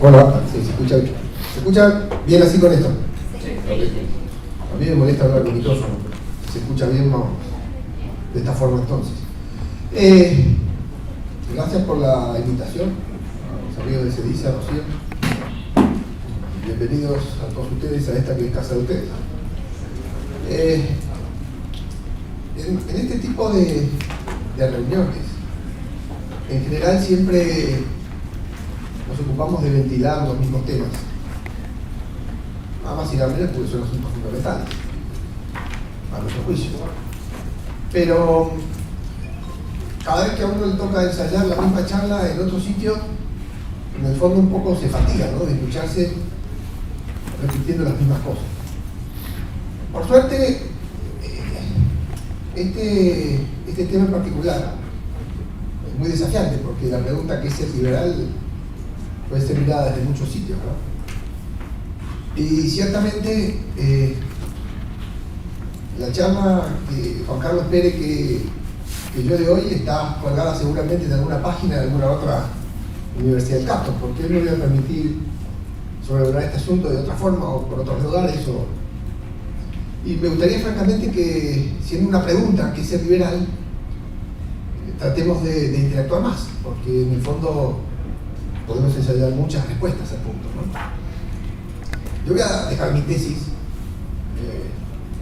Hola, sí, ¿se escucha bien así con esto? Sí. Okay. A mí me molesta hablar con micrófono, pero se escucha bien, vamos, de esta forma entonces. Gracias por la invitación, a los amigos de Cedicia, Rocío. Bienvenidos a todos ustedes a esta que es casa de ustedes. En este tipo de reuniones, en general siempre nos ocupamos de ventilar los mismos temas. Nada más y nada menos porque son asuntos fundamentales, a nuestro juicio. Pero cada vez que a uno le toca ensayar la misma charla en otro sitio, en el fondo un poco se fatiga, ¿no?, de escucharse repitiendo las mismas cosas. Por suerte, este tema en particular es muy desafiante, porque la pregunta ¿qué es ser liberal? Puede ser mirada desde muchos sitios, ¿no? Y ciertamente la charla que Juan Carlos Pérez que yo de hoy está colgada seguramente en alguna página de alguna otra Universidad del Castro, porque él no voy a permitir sobrevolar este asunto de otra forma o por otros lugares. Y me gustaría francamente que, siendo una pregunta ¿qué es ser liberal?, tratemos de interactuar más, porque en el fondo podemos ensayar muchas respuestas al punto, ¿no? Yo voy a dejar mi tesis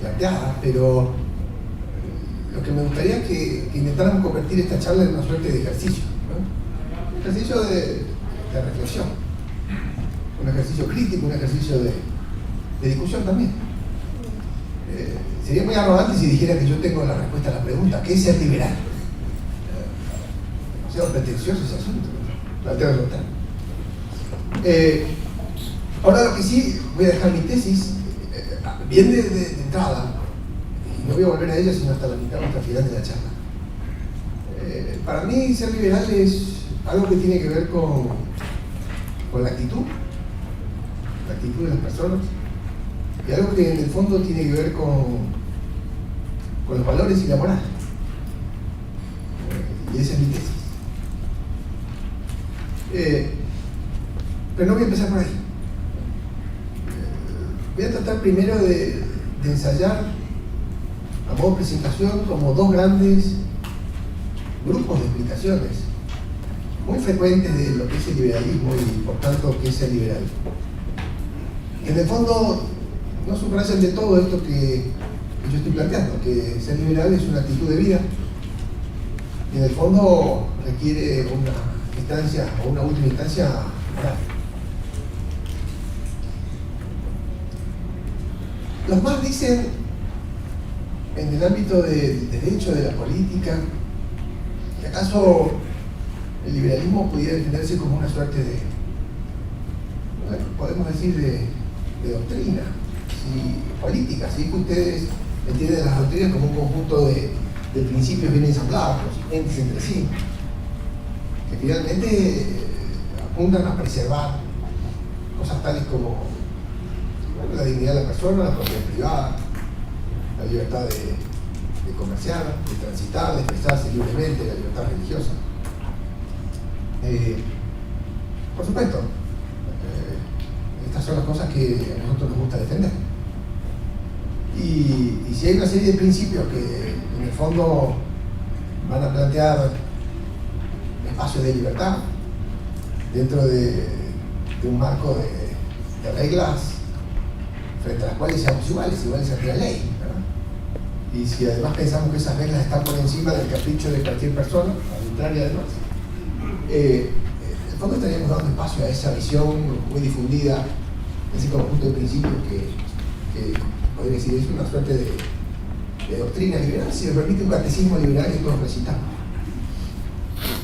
planteada, pero lo que me gustaría es que intentáramos convertir esta charla en una suerte de ejercicio, ¿no? Un ejercicio de reflexión, un ejercicio crítico, un ejercicio de discusión también. Sería muy arrogante si dijera que yo tengo la respuesta a la pregunta ¿qué es ser liberal? Demasiado pretencioso ese asunto, plantearlo tal. Ahora lo que sí, voy a dejar mi tesis bien de entrada, y no voy a volver a ella sino hasta la mitad, hasta el final de la charla. Para mí ser liberal es algo que tiene que ver con la actitud de las personas, y algo que en el fondo tiene que ver con los valores y la moral. Y esa es mi tesis. Pero no voy a empezar por ahí. Voy a tratar primero de ensayar a modo de presentación como dos grandes grupos de explicaciones muy frecuentes de lo que es el liberalismo y por tanto qué es ser liberal. En el fondo no subrayan de todo esto que yo estoy planteando, que ser liberal es una actitud de vida y en el fondo requiere una instancia o una última instancia moral. Los más dicen en el ámbito del derecho, de la política, que acaso el liberalismo pudiera entenderse como una suerte de, bueno, podemos decir de doctrina, política, si es que ustedes entienden las doctrinas como un conjunto de principios bien ensamblados, consistentes entre sí, que finalmente apuntan a preservar cosas tales como, bueno, la dignidad de la persona, la propiedad privada, la libertad de comerciar, de transitar, de expresarse libremente, la libertad religiosa. Por supuesto, estas son las cosas que a nosotros nos gusta defender. Y si hay una serie de principios que en el fondo van a plantear espacios de libertad dentro de un marco de reglas frente a las cuales seamos iguales ante la ley, ¿verdad? Y si además pensamos que esas reglas están por encima del capricho de cualquier persona, arbitraria además, en el fondo estaríamos dando espacio a esa visión muy difundida, ese conjunto de principios que podría decir es una suerte de doctrina liberal, si me permite un catecismo liberal que todos recitamos.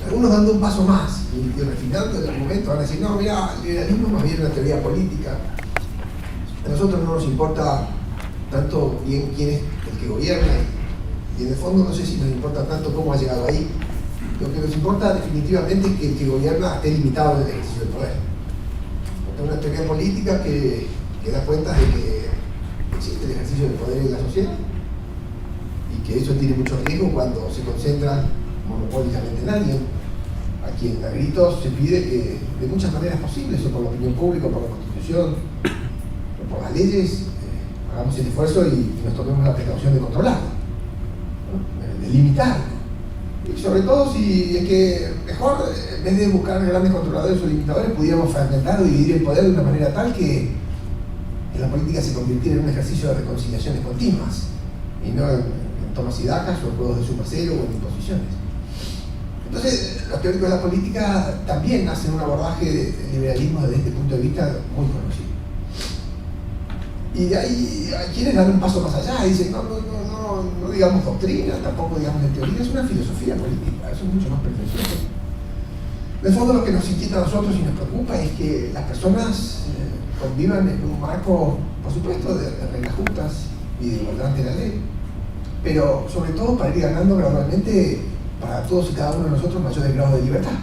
Algunos dando un paso más y refinando el argumento van a decir, no, mira, el liberalismo es más bien una teoría política. A nosotros no nos importa tanto bien quién es el que gobierna y en el fondo no sé si nos importa tanto cómo ha llegado ahí. Lo que nos importa definitivamente es que el que gobierna esté limitado en el ejercicio del poder. Es una teoría política que da cuenta de que existe el ejercicio del poder en la sociedad y que eso tiene mucho riesgo cuando se concentra monopólicamente en alguien a quien a gritos se pide que de muchas maneras posibles, o por la opinión pública, o por la Constitución, o por las leyes, hagamos el esfuerzo y nos tomemos la precaución de controlarlo, ¿no? De limitarlo. Y sobre todo si es que mejor, en vez de buscar grandes controladores o limitadores, pudiéramos fragmentar o dividir el poder de una manera tal que la política se convirtiera en un ejercicio de reconciliaciones continuas y no en tomas y dacas o en juegos de suma cero o en imposiciones. Entonces, los teóricos de la política también hacen un abordaje de liberalismo desde este punto de vista muy conocido. Y de ahí quieren dar un paso más allá y dicen, no digamos doctrina, tampoco digamos de teoría, es una filosofía política, eso es mucho más pretencioso. De fondo lo que nos inquieta a nosotros y nos preocupa es que las personas convivan en un marco, por supuesto, de reglas justas y de igualdad ante la ley, pero sobre todo para ir ganando gradualmente para todos y cada uno de nosotros mayores grados de libertad,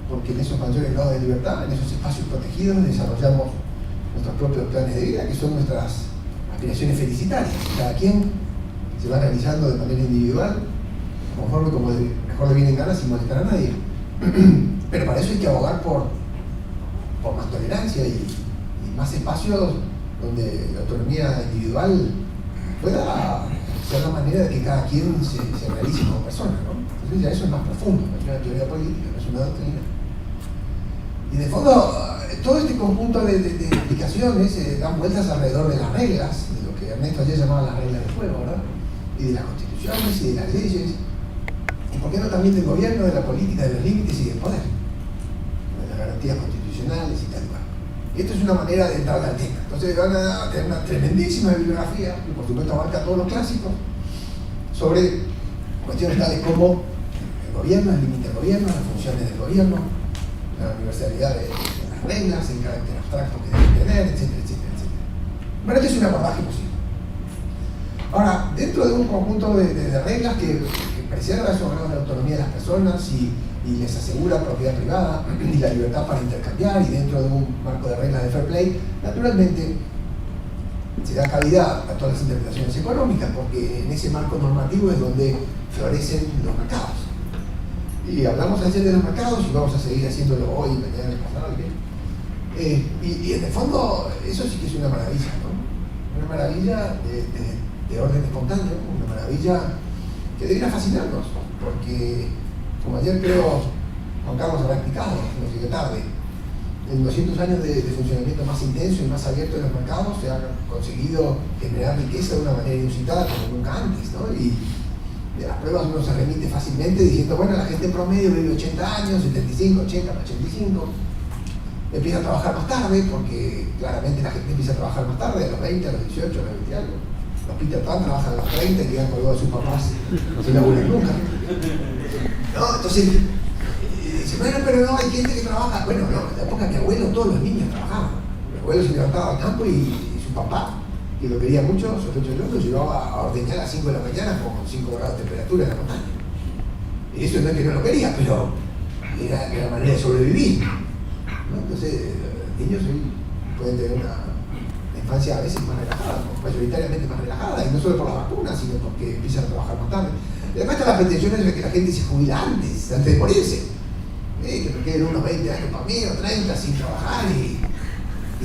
porque en esos mayores grados de libertad, en esos espacios protegidos, desarrollamos nuestros propios planes de vida, que son nuestras aspiraciones felicitarias. Cada quien se va realizando de manera individual, conforme como mejor le vienen ganas sin molestar a nadie. Pero para eso hay que abogar por más tolerancia y más espacios donde la autonomía individual pueda ser la manera de que cada quien se realice como persona, ¿no? Entonces ya eso es más profundo, no es una teoría política, no es una doctrina. Y de fondo, todo este conjunto de explicaciones dan vueltas alrededor de las reglas, de lo que Ernesto ayer llamaba las reglas del juego, ¿verdad? Y de las constituciones y de las leyes, y por qué no también del gobierno, de la política, de los límites y del poder, de las garantías constitucionales y tal cual. Y esto es una manera de entrar al tema. Entonces van a tener una tremendísima bibliografía, que por supuesto abarca todos los clásicos, sobre cuestiones tales como el gobierno, el límite del gobierno, las funciones del gobierno, la universalidad de las reglas, el carácter abstracto que deben tener, etcétera, etcétera, etcétera. Bueno, este es un abordaje posible. Ahora, dentro de un conjunto de reglas que preserva esos grados de autonomía de las personas y les asegura propiedad privada y la libertad para intercambiar, y dentro de un marco de reglas de fair play, naturalmente se da cabida a todas las interpretaciones económicas, porque en ese marco normativo es donde florecen los mercados. Y hablamos ayer de los mercados y vamos a seguir haciéndolo hoy, mañana y pasado. Y en el fondo, eso sí que es una maravilla, ¿no? Una maravilla de orden espontáneo, una maravilla que debería fascinarnos, porque, como ayer creo Juan Carlos habrá explicado, no llegué tarde, en 200 años de funcionamiento más intenso y más abierto de los mercados se ha conseguido generar riqueza de una manera inusitada como nunca antes, ¿no? Y de las pruebas uno se remite fácilmente diciendo, bueno, la gente promedio vive 80 años, 75, 80, 85, empieza a trabajar más tarde, porque claramente la gente empieza a trabajar más tarde, a los 20, a los 18, a los 20 y algo. Los Peter Pan trabajan a los 30 y quedan colgados de sus papás, no se laburan nunca. No, entonces, dice, bueno, pero no, hay gente que trabaja. Bueno, no, en la época de mi abuelo todos los niños trabajaban. Mi abuelo se levantaba al campo y su papá, que lo quería mucho, sospecho yo, lo llevaba a ordeñar a las 5 de la mañana con 5 grados de temperatura en la montaña. Y eso no es que no lo quería, pero era la manera de sobrevivir, ¿no? Entonces, los niños hoy pueden tener una infancia a veces más relajada, mayoritariamente más relajada, y no solo por las vacunas, sino porque empiezan a trabajar más tarde. Y además están las pretensiones de que la gente se jubila antes de morirse. Que me queden unos 20 años para mí, o 30 sin trabajar, y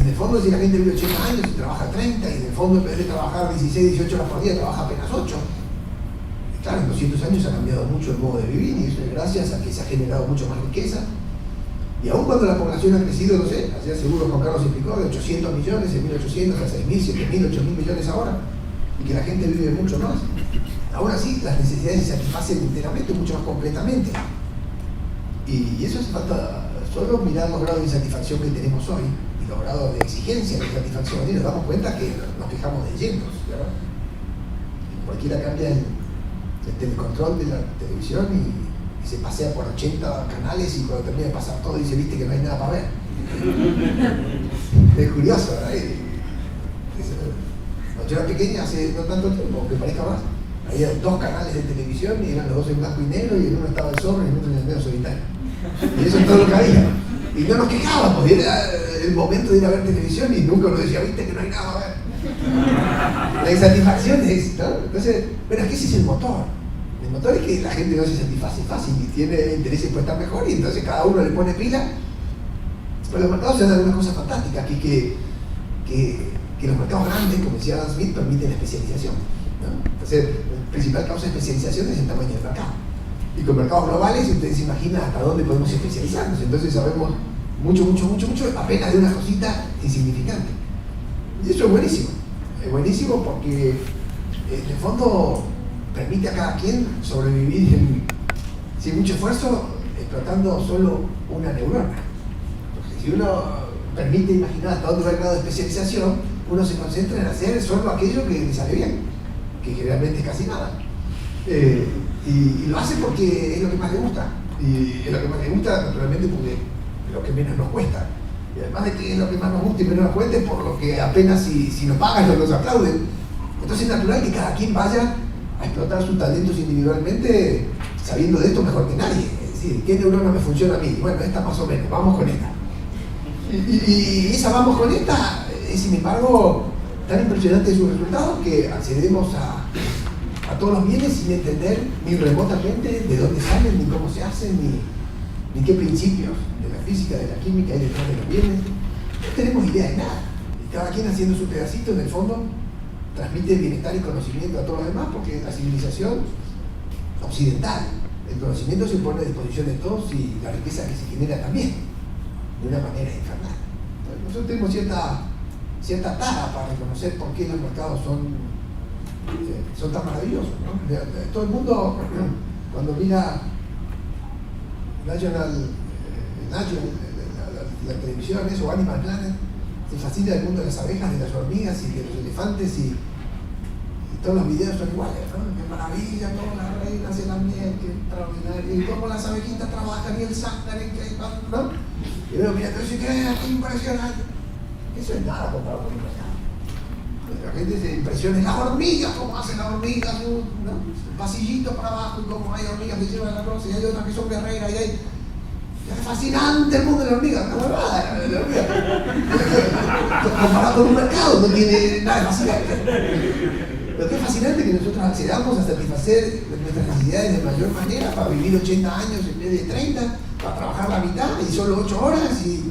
en el fondo si la gente vive 80 años y trabaja 30, y en el fondo en vez de trabajar 16, 18 horas por día, trabaja apenas 8. Y claro, en 200 años ha cambiado mucho el modo de vivir, y eso es gracias a que se ha generado mucho más riqueza. Y aun cuando la población ha crecido, no sé, ayer seguro Juan Carlos explicó, de 800 millones en 1800 a 6.000, 7.000, 8.000 millones ahora, y que la gente vive mucho más, aún así las necesidades se satisfacen enteramente, mucho más completamente. Y eso hace falta solo mirar los grados de insatisfacción que tenemos hoy y los grados de exigencia de insatisfacción, y nos damos cuenta que nos quejamos de llenos, ¿verdad? Cualquiera cambia el control de la televisión y se pasea por 80 canales, y cuando termina de pasar todo dice, viste que no hay nada para ver. Es curioso, ¿verdad? Cuando yo era pequeña, hace no tanto tiempo, aunque parezca más, había 2 canales de televisión y eran los 2 en blanco y negro, y en uno estaba el zorro y en otro en el medio solitario. Y eso es todo lo que había. Y no nos quejábamos, y era el momento de ir a ver televisión y nunca nos decía, viste que no hay nada para ver. La insatisfacción es, ¿no? Entonces, bueno, es que ese es el motor. ¿Me El motor es que la gente no se satisface fácil y tiene intereses por estar mejor, y entonces cada uno le pone pila. Pero los mercados se dan algunas cosas fantásticas, que los mercados grandes, como decía Adam Smith, permiten la especialización, ¿no? Entonces, la principal causa de especialización es el tamaño del mercado. Y con mercados globales, ustedes se imaginan hasta dónde podemos especializarnos. Entonces sabemos mucho, apenas de una cosita insignificante. Y eso es buenísimo. Es buenísimo porque, en el fondo, permite a cada quien sobrevivir sin mucho esfuerzo, explotando solo una neurona. Porque si uno permite imaginar hasta dónde va el grado de especialización, uno se concentra en hacer solo aquello que le sale bien, que generalmente es casi nada. Y lo hace porque es lo que más le gusta. Y es lo que más le gusta, naturalmente, porque es lo que menos nos cuesta. Y además de que es lo que más nos gusta y menos nos cuesta, por lo que apenas si nos pagan no nos aplauden. Entonces es natural que cada quien vaya a explotar sus talentos individualmente, sabiendo de esto mejor que nadie. Es decir, ¿qué neurona me funciona a mí? Bueno, esta más o menos, vamos con esta. Y esa vamos con esta es, sin embargo, tan impresionante sus resultados que accedemos a todos los bienes sin entender ni remotamente de dónde salen, ni cómo se hacen, ni qué principios de la física, de la química hay detrás de los bienes. No tenemos idea de nada. Y cada quien haciendo su pedacito, en el fondo, transmite bienestar y conocimiento a todos los demás, porque la civilización occidental, el conocimiento se pone a disposición de todos y la riqueza que se genera también, de una manera infernal. Entonces, nosotros tenemos cierta tara para reconocer por qué los mercados son tan maravillosos, ¿no? Todo el mundo, cuando mira la televisión, o Animal Planet, se fascina del mundo de las abejas, de las hormigas y de los elefantes, y todos los videos son iguales, ¿no? Qué maravilla, cómo las reinas en la miel, qué extraordinario, y cómo las abejitas trabajan y el sándalo, ¿no? Y luego mira, todo eso, qué impresionante. Eso es nada comparado con el mercado. La gente se impresiona en las hormigas, cómo hacen las hormigas, ¿no? El pasillito para abajo, y cómo hay hormigas que llevan la cosa, y hay otras que son guerreras, y hay... Es fascinante el mundo de la hormiga, una huevada la hormiga. Comparado con un mercado, no tiene nada de fascinante. Lo que es fascinante es que nosotros accedamos a satisfacer nuestras necesidades de mayor manera para vivir 80 años en vez de 30, para trabajar la mitad y solo 8 horas, y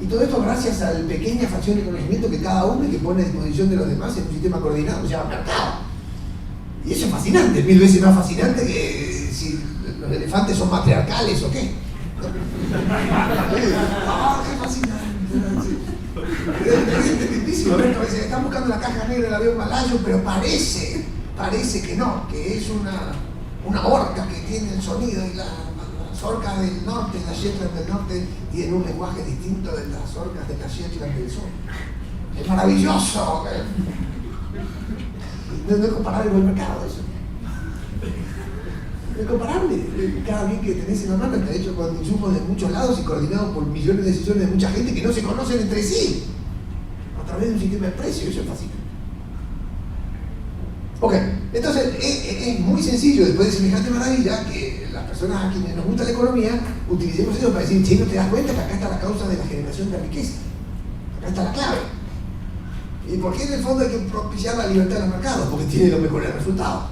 todo esto gracias a la pequeña fracción de conocimiento que cada uno y que pone a disposición de los demás en un sistema coordinado que se llama mercado. Y eso es fascinante, 1000 veces más fascinante que si los elefantes son matriarcales o qué. ¡Qué fascinante! Es lindísimo. A ver, están buscando la caja negra del avión malayo, pero parece que no, que es una orca que tiene el sonido, y las orcas del norte, las Shetland del norte, tienen un lenguaje distinto de las orcas de las Shetland del sur. Es maravilloso. No es comparable con el mercado eso. Es comparable. Cada bien que tenés en la mano está hecho con insumos de muchos lados y coordinados por millones de decisiones de mucha gente que no se conocen entre sí, a través de un sistema de precios. Eso es fácil. Ok, entonces es muy sencillo, después de semejante maravilla, que las personas a quienes nos gusta la economía utilicemos eso para decir, che, ¿no te das cuenta que acá está la causa de la generación de riqueza? Acá está la clave. ¿Y por qué en el fondo hay que propiciar la libertad de los mercados? Porque tiene los mejores resultados.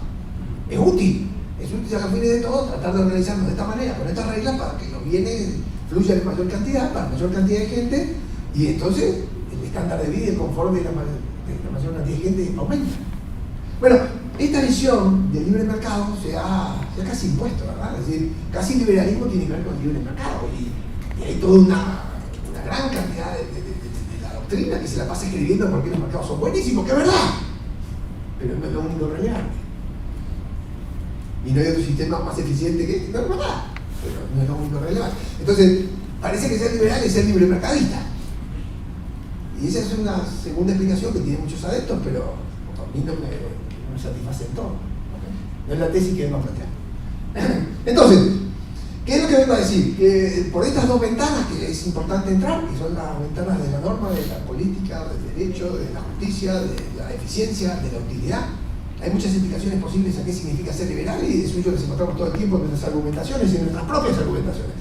Es útil a los fines de todo tratar de organizarnos de esta manera, con estas reglas, para que los bienes fluyan en mayor cantidad, para mayor cantidad de gente, y entonces el estándar de vida y el confort de la mayor cantidad de gente aumenta. Bueno, esta visión del libre mercado se ha casi impuesto, ¿verdad? Es decir, casi el liberalismo tiene que ver con el libre mercado, y hay toda una gran cantidad de la doctrina que se la pasa escribiendo porque los mercados son buenísimos, que es verdad, pero no es lo único relevante. Y no hay otro sistema más eficiente que este, no es verdad, pero no es lo único relevante. Entonces, parece que ser liberal es ser libre mercadista. Y esa es una segunda explicación que tiene muchos adeptos, pero a mí no me satisface en todo. ¿Okay? No es la tesis que vengo a plantear. Entonces, ¿qué es lo que vengo a decir? Que por estas dos ventanas que es importante entrar, que son las ventanas de la norma, de la política, del derecho, de la justicia, de la eficiencia, de la utilidad, hay muchas explicaciones posibles a qué significa ser liberal, y de eso les encontramos todo el tiempo en nuestras argumentaciones y en nuestras propias argumentaciones.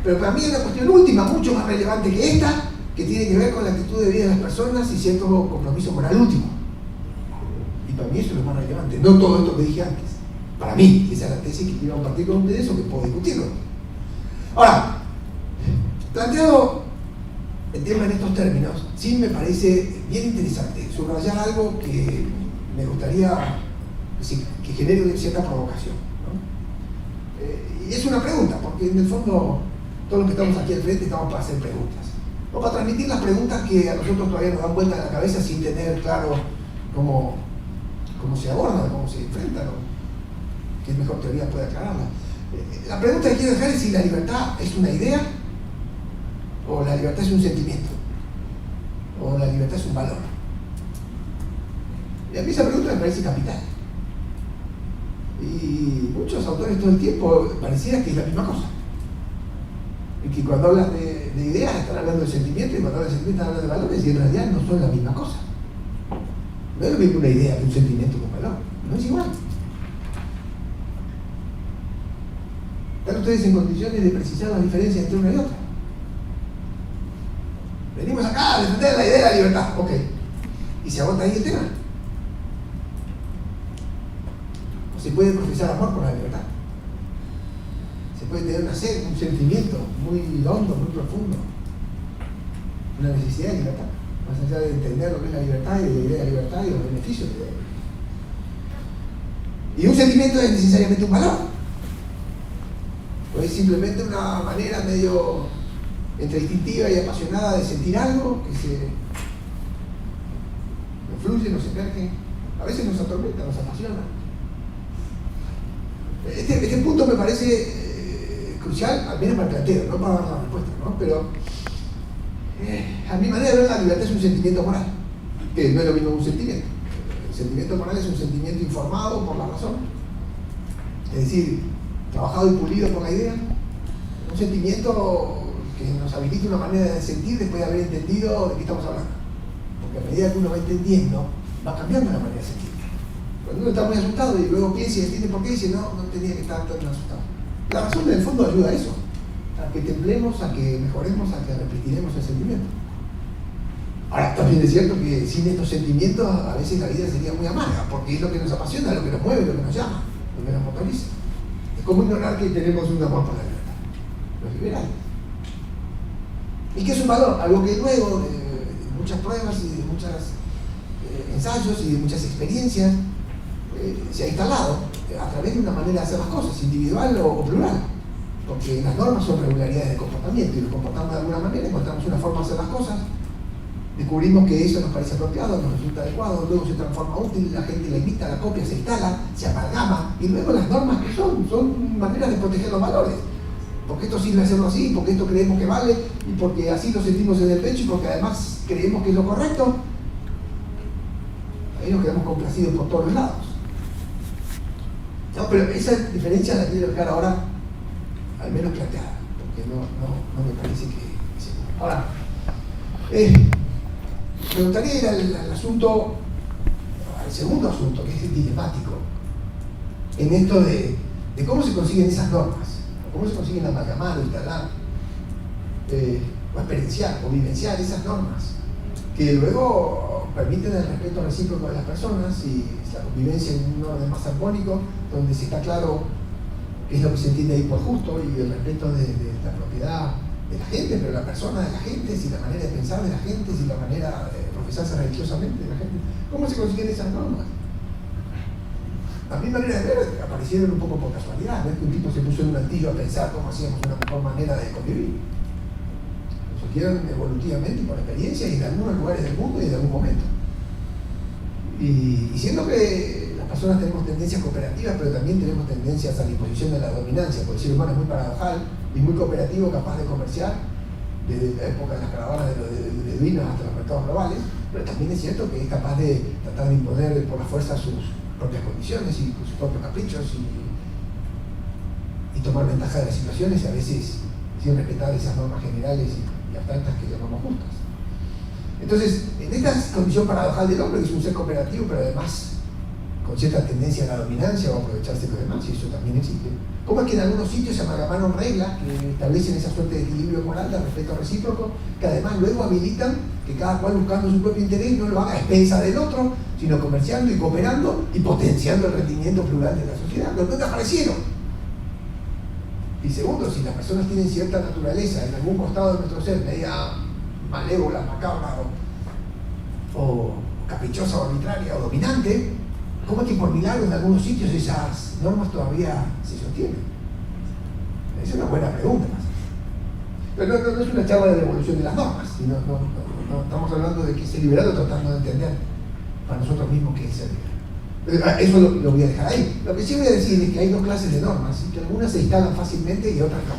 Pero para mí hay una cuestión última, mucho más relevante que esta, que tiene que ver con la actitud de vida de las personas y cierto compromiso moral último. Y para mí eso es lo más relevante, no todo esto que dije antes. Para mí, esa es la tesis que quiero compartir con ustedes o que puedo discutirlo. Ahora, planteado el tema en estos términos, sí me parece bien interesante subrayar algo que me gustaría que genere cierta provocación, ¿no? Y es una pregunta, porque en el fondo todos los que estamos aquí al frente estamos para hacer preguntas, o para transmitir las preguntas que a nosotros todavía nos dan vuelta en la cabeza sin tener claro cómo se abordan, cómo se enfrentan, o qué mejor teoría puede aclararla. La pregunta que quiero dejar es si la libertad es una idea, o la libertad es un sentimiento, o la libertad es un valor. Y a mí esa pregunta me parece capital. Y muchos autores todo el tiempo pareciera que es la misma cosa. Y que cuando hablan de ideas están hablando de sentimientos, y cuando hablan de sentimientos están hablando de valores, y en realidad no son la misma cosa. No es lo mismo una idea que un sentimiento con valor. No es igual. ¿Están ustedes en condiciones de precisar la diferencia entre una y otra? Venimos acá a defender la idea de la libertad. Ok. ¿Y se agota ahí el tema? ¿O se puede profesar amor por la libertad? Se puede tener una sed, un sentimiento muy hondo, muy profundo, una necesidad de libertad, más allá de entender lo que es la libertad y de la idea de la libertad y los beneficios de la libertad. Y un sentimiento es necesariamente un valor, o es simplemente una manera medio entre instintiva y apasionada de sentir algo que nos fluye, nos emerge, a veces nos atormenta, nos apasiona. Este punto me parece crucial, al menos para el planteo, no para dar la respuesta, ¿no? Pero a mi manera de ver, la libertad es un sentimiento moral, que no es lo mismo que un sentimiento. El sentimiento moral es un sentimiento informado por la razón, es decir, trabajado y pulido por la idea, un sentimiento que nos habilita una manera de sentir después de haber entendido de qué estamos hablando. Porque a medida que uno va entendiendo, va cambiando la manera de sentir. Cuando uno está muy asustado y luego piensa y entiende por qué, dice, no tenía que estar tan asustado. La razón en el fondo ayuda a eso, a que templemos, a que mejoremos, a que repetiremos el sentimiento. Ahora, también es cierto que sin estos sentimientos a veces la vida sería muy amarga, porque es lo que nos apasiona, lo que nos mueve, lo que nos llama, lo que nos motoriza. Es como ignorar que tenemos un amor por la libertad. Los liberales. ¿Y qué es un valor? Algo que luego de muchas pruebas y de muchos ensayos y de muchas experiencias se ha instalado a través de una manera de hacer las cosas, individual o plural. Porque las normas son regularidades de comportamiento y nos comportamos de alguna manera, encontramos una forma de hacer las cosas, descubrimos que eso nos parece apropiado, nos resulta adecuado, luego se transforma útil, la gente la imita, la copia, se instala, se amalgama, y luego las normas que son maneras de proteger los valores. Porque esto sirve hacerlo así, porque esto creemos que vale, y porque así lo sentimos en el pecho, y porque además creemos que es lo correcto. Ahí nos quedamos complacidos por todos los lados. No, pero esa diferencia la quiero dejar ahora al menos planteada, porque no me parece que sea. Ahora, me gustaría ir al asunto, al segundo asunto, que es el dilemático, en esto de cómo se consiguen esas normas. ¿Cómo se consiguen amalgamar o instalar, o experienciar o vivenciar esas normas que luego permiten el respeto recíproco de las personas y la convivencia en un orden más armónico, donde se está claro qué es lo que se entiende ahí por justo y el respeto de la propiedad de la gente, pero la persona de la gente, y la manera de pensar de la gente, y la manera de profesarse religiosamente de la gente? ¿Cómo se consiguen esas normas? A mi manera de ver, aparecieron un poco por casualidad. No es que un tipo se puso en un altillo a pensar cómo hacíamos una mejor manera de convivir. Surgieron evolutivamente y por experiencia y en algunos lugares del mundo y en algún momento. Y siendo que las personas tenemos tendencias cooperativas, pero también tenemos tendencias a la imposición de la dominancia, porque el ser humano es muy paradojal y muy cooperativo, capaz de comerciar, desde la época de las caravanas de los beduinos hasta los mercados globales, pero también es cierto que es capaz de tratar de imponer por la fuerza sus propias condiciones y sus propios caprichos y tomar ventaja de las situaciones, y a veces sin respetar esas normas generales y abstractas que llamamos justas. Entonces, en esta condición paradojal del hombre, que es un ser cooperativo, pero además con cierta tendencia a la dominancia o a aprovecharse de los demás, y eso también existe. ¿Cómo es que en algunos sitios se amalgamaron reglas que establecen esa suerte de equilibrio moral, de respeto recíproco, que además luego habilitan que cada cual buscando su propio interés no lo haga a expensa del otro, sino comerciando y cooperando y potenciando el rendimiento plural de la sociedad? Los que aparecieron. Y segundo, si las personas tienen cierta naturaleza en algún costado de nuestro ser, media malévola, macabra o caprichosa o arbitraria o dominante, ¿cómo es que por milagro en algunos sitios esas normas todavía se sostienen? Esa es una buena pregunta. Pero no es una charla de devolución de las normas, sino no estamos hablando de que se liberado tratando de entender para nosotros mismos qué es ser liberado. Eso lo voy a dejar ahí. Lo que sí voy a decir es que hay dos clases de normas, y que algunas se instalan fácilmente y otras no.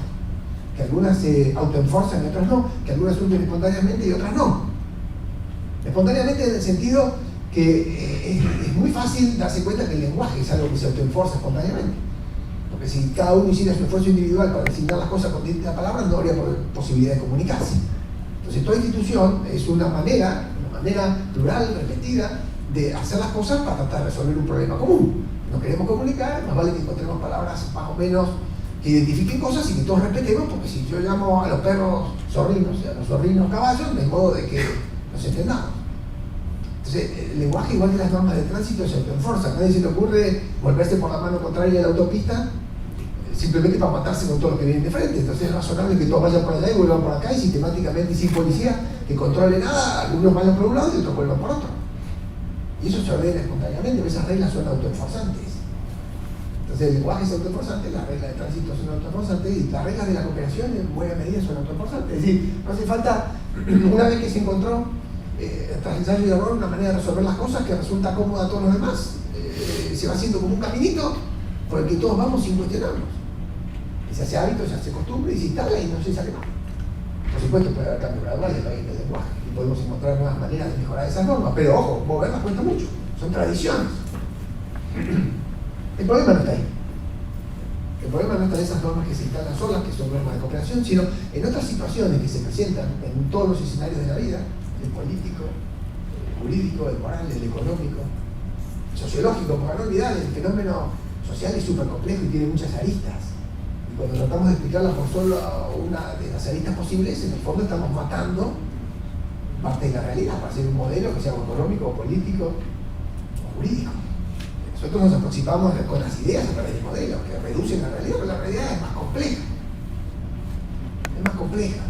Que algunas se autoenforzan y otras no, que algunas surgen espontáneamente y otras no. Espontáneamente en el sentido que es muy fácil darse cuenta que el lenguaje es algo que se autoenforza espontáneamente. Porque si cada uno hiciera su esfuerzo individual para designar las cosas con distintas palabras, no habría posibilidad de comunicarse. Entonces toda institución es una manera plural, repetida, de hacer las cosas para tratar de resolver un problema común. Nos queremos comunicar, más vale que encontremos palabras más o menos que identifiquen cosas y que todos respetemos, porque si yo llamo a los perros zorrinos y a los zorrinos caballos, de modo de que nos entendamos. Entonces, el lenguaje, igual que las normas de tránsito, se autoenforzan. A nadie se le ocurre volverse por la mano contraria a la autopista simplemente para matarse con todo lo que viene de frente. Entonces es razonable que todos vayan por allá y vuelvan por acá, y sistemáticamente y sin policía que controle nada, algunos vayan por un lado y otros vuelvan por otro. Y eso se ordena espontáneamente, pero esas reglas son autoenforzantes. Entonces el lenguaje es autoenforzante, las reglas de tránsito son autoenforzantes, y las reglas de la cooperación en buena medida son autoenforzantes. Es decir, no hace falta, una vez que se encontró tras ensayo y error, una manera de resolver las cosas que resulta cómoda a todos los demás, se va haciendo como un caminito por el que todos vamos sin cuestionarnos. Y se hace hábito, se hace costumbre y se instala y no se sale más. Por supuesto puede haber cambios graduales en el lenguaje y podemos encontrar nuevas maneras de mejorar esas normas, pero ojo, moverlas cuesta mucho, son tradiciones. El problema no está ahí. El problema no está en esas normas que se instalan solas, que son normas de cooperación, sino en otras situaciones que se presentan en todos los escenarios de la vida: el político, el jurídico, el moral, el económico, el sociológico. Para no olvidar, el fenómeno social es súper complejo y tiene muchas aristas. Y cuando tratamos de explicarla por solo una de las aristas posibles, en el fondo estamos matando parte de la realidad para hacer un modelo que sea económico, o político, o jurídico. Nosotros nos aproximamos con las ideas a través de modelos que reducen la realidad, pero la realidad es más compleja. Es más compleja.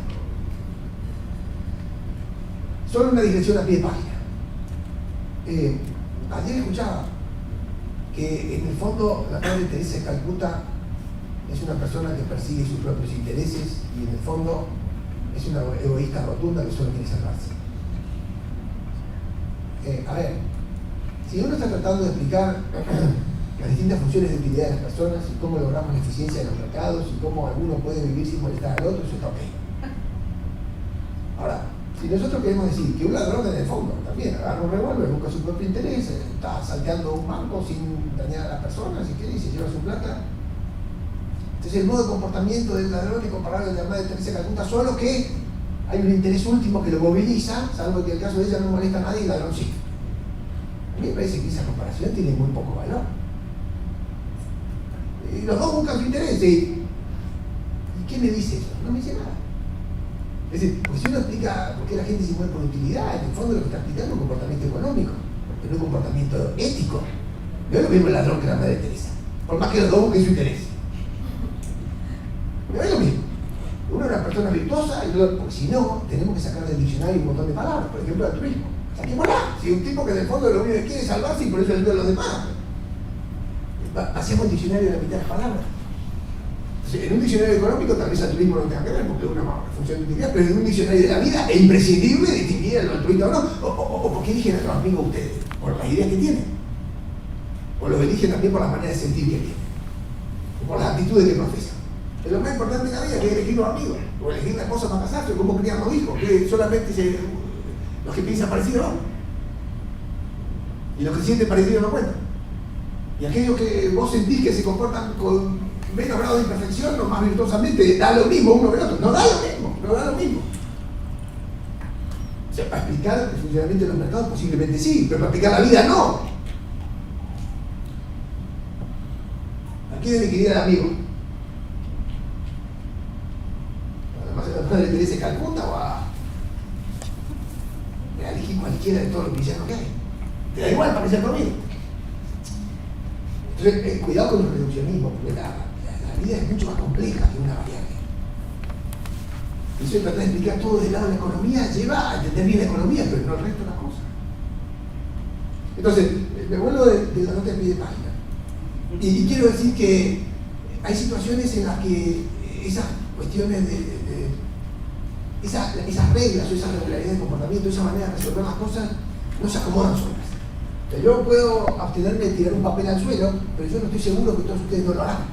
Solo una digresión a pie de página. Ayer escuchaba que en el fondo la Madre Teresa de Calcuta es una persona que persigue sus propios intereses y en el fondo es una egoísta rotunda que solo quiere salvarse. A ver, si uno está tratando de explicar las distintas funciones de utilidad de las personas y cómo logramos la eficiencia de los mercados y cómo alguno puede vivir sin molestar al otro, eso está ok. Ahora, si nosotros queremos decir que un ladrón en el fondo también agarra un revólver, busca su propio interés, está salteando un banco sin dañar a las personas y quiere y se lleva su plata, entonces el modo de comportamiento del ladrón es comparable al de la Madre Teresa de Calcuta, solo que hay un interés último que lo moviliza, salvo que en el caso de ella no molesta a nadie y el ladrón sí. A mí me parece que esa comparación tiene muy poco valor. Y los dos buscan su interés. ¿Y qué me dice eso? No me dice nada. Es decir, pues si uno explica por qué la gente se mueve por utilidad, en el fondo lo que está explicando es un comportamiento económico, no un comportamiento ético. No es lo mismo el ladrón que la Madre Teresa, por más que los dos busquen su interés. No es lo mismo. Uno es una persona virtuosa, porque si no, tenemos que sacar del diccionario un montón de palabras, por ejemplo, altruismo. Saquémosla. Si un tipo que en el fondo lo único que quiere es salvarse y por eso ayuda a los demás. Hacemos un diccionario de la mitad de las palabras. Entonces, en un diccionario económico tal vez altruismo no tenga que ver porque es una función de utilidad, pero en un diccionario de la vida es imprescindible distinguir el altruista o no. O porque eligen a los amigos ustedes, por las ideas que tienen. O los eligen también por la manera de sentir que tienen. O por las actitudes que profesan. Es lo más importante de la vida, que es elegir los amigos, o elegir la cosa para casarse, o cómo criar los hijos, que solamente los que piensan parecido no. Y los que sienten parecido no cuentan. Y aquellos que vos sentís que se comportan con menos grado de imperfección o más virtuosamente, da lo mismo uno que el otro. No da lo mismo. O sea, para explicar el funcionamiento de los mercados posiblemente sí, pero para explicar la vida no. quién elegiría al amigo? Además, ¿a la madre Teresa de Calcuta o a elegir cualquiera de todos los villanos que hay? Te da igual parecer conmigo. Entonces, cuidado con los reduccionismos, porque la vida es mucho más compleja que una variable. Y eso es tratar de explicar todo del lado de la economía, lleva a entender bien la economía, pero no el resto de las cosas. Entonces, me vuelvo de la nota de pie de página. Y quiero decir que hay situaciones en las que esas cuestiones esas reglas o esas regularidades de comportamiento, esa manera de resolver las cosas, no se acomodan solas. Yo puedo abstenerme de tirar un papel al suelo, pero yo no estoy seguro que todos ustedes no lo harán.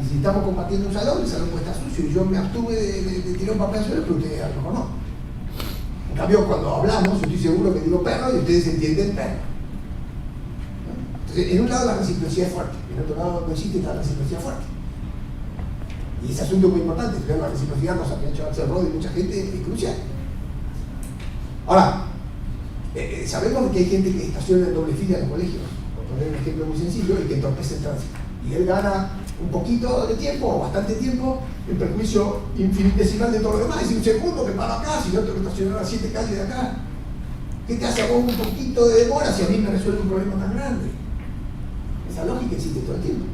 Y si estamos compartiendo un salón, el salón puede estar sucio y yo me abstuve de tirar un papel al suelo, pero ustedes a lo mejor no. En cambio, cuando hablamos, yo estoy seguro que digo perro y ustedes entienden perro. Entonces, en un lado la reciprocidad es fuerte, en otro lado no existe esta reciprocidad fuerte. Y ese asunto es muy importante, pero la reciprocidad, cosa que ha hecho Axel Rod y mucha gente, es crucial. Ahora, sabemos que hay gente que estaciona en doble fila en los colegios, por poner un ejemplo muy sencillo, y que entorpece el tránsito. Y él gana un poquito de tiempo, o bastante tiempo, en perjuicio infinitesimal de todo lo demás. Es decir, un segundo que paro acá, si yo tengo que estacionar a 7 calles de acá, ¿qué te hace a vos un poquito de demora si a mí me resuelve un problema tan grande? Esa lógica existe todo el tiempo.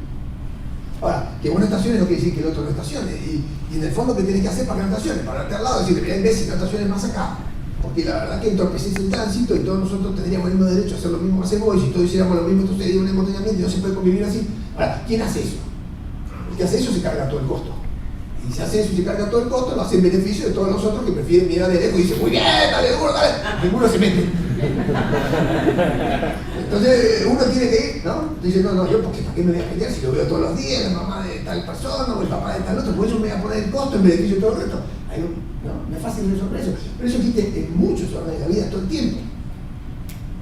Ahora, que uno estacione no quiere decir que el otro no estacione. Y en el fondo, ¿qué tenés que hacer para que no estacione? Pararte al lado y decirle, mira, en vez si no estaciones más acá. Porque la verdad que entorpeces el tránsito y todos nosotros tendríamos el mismo derecho a hacer lo mismo que hacemos, y si todos hiciéramos lo mismo, entonces sería un embotellamiento y no se puede convivir así. Ahora, ¿quién hace eso? El que hace eso se carga todo el costo. Y si hace eso y se carga todo el costo, lo hace en beneficio de todos los otros que prefieren mirar de lejos y dicen, muy bien, dale duro, dale. Ninguno se mete. Entonces uno tiene que ir, ¿no? Dice, no, yo ¿para qué me voy a pelear si lo veo todos los días, la mamá de tal persona o el papá de tal otro? Por eso me voy a poner el costo en beneficio de todo el resto. No es fácil resolver eso. Pero eso existe en muchos órdenes de la vida todo el tiempo.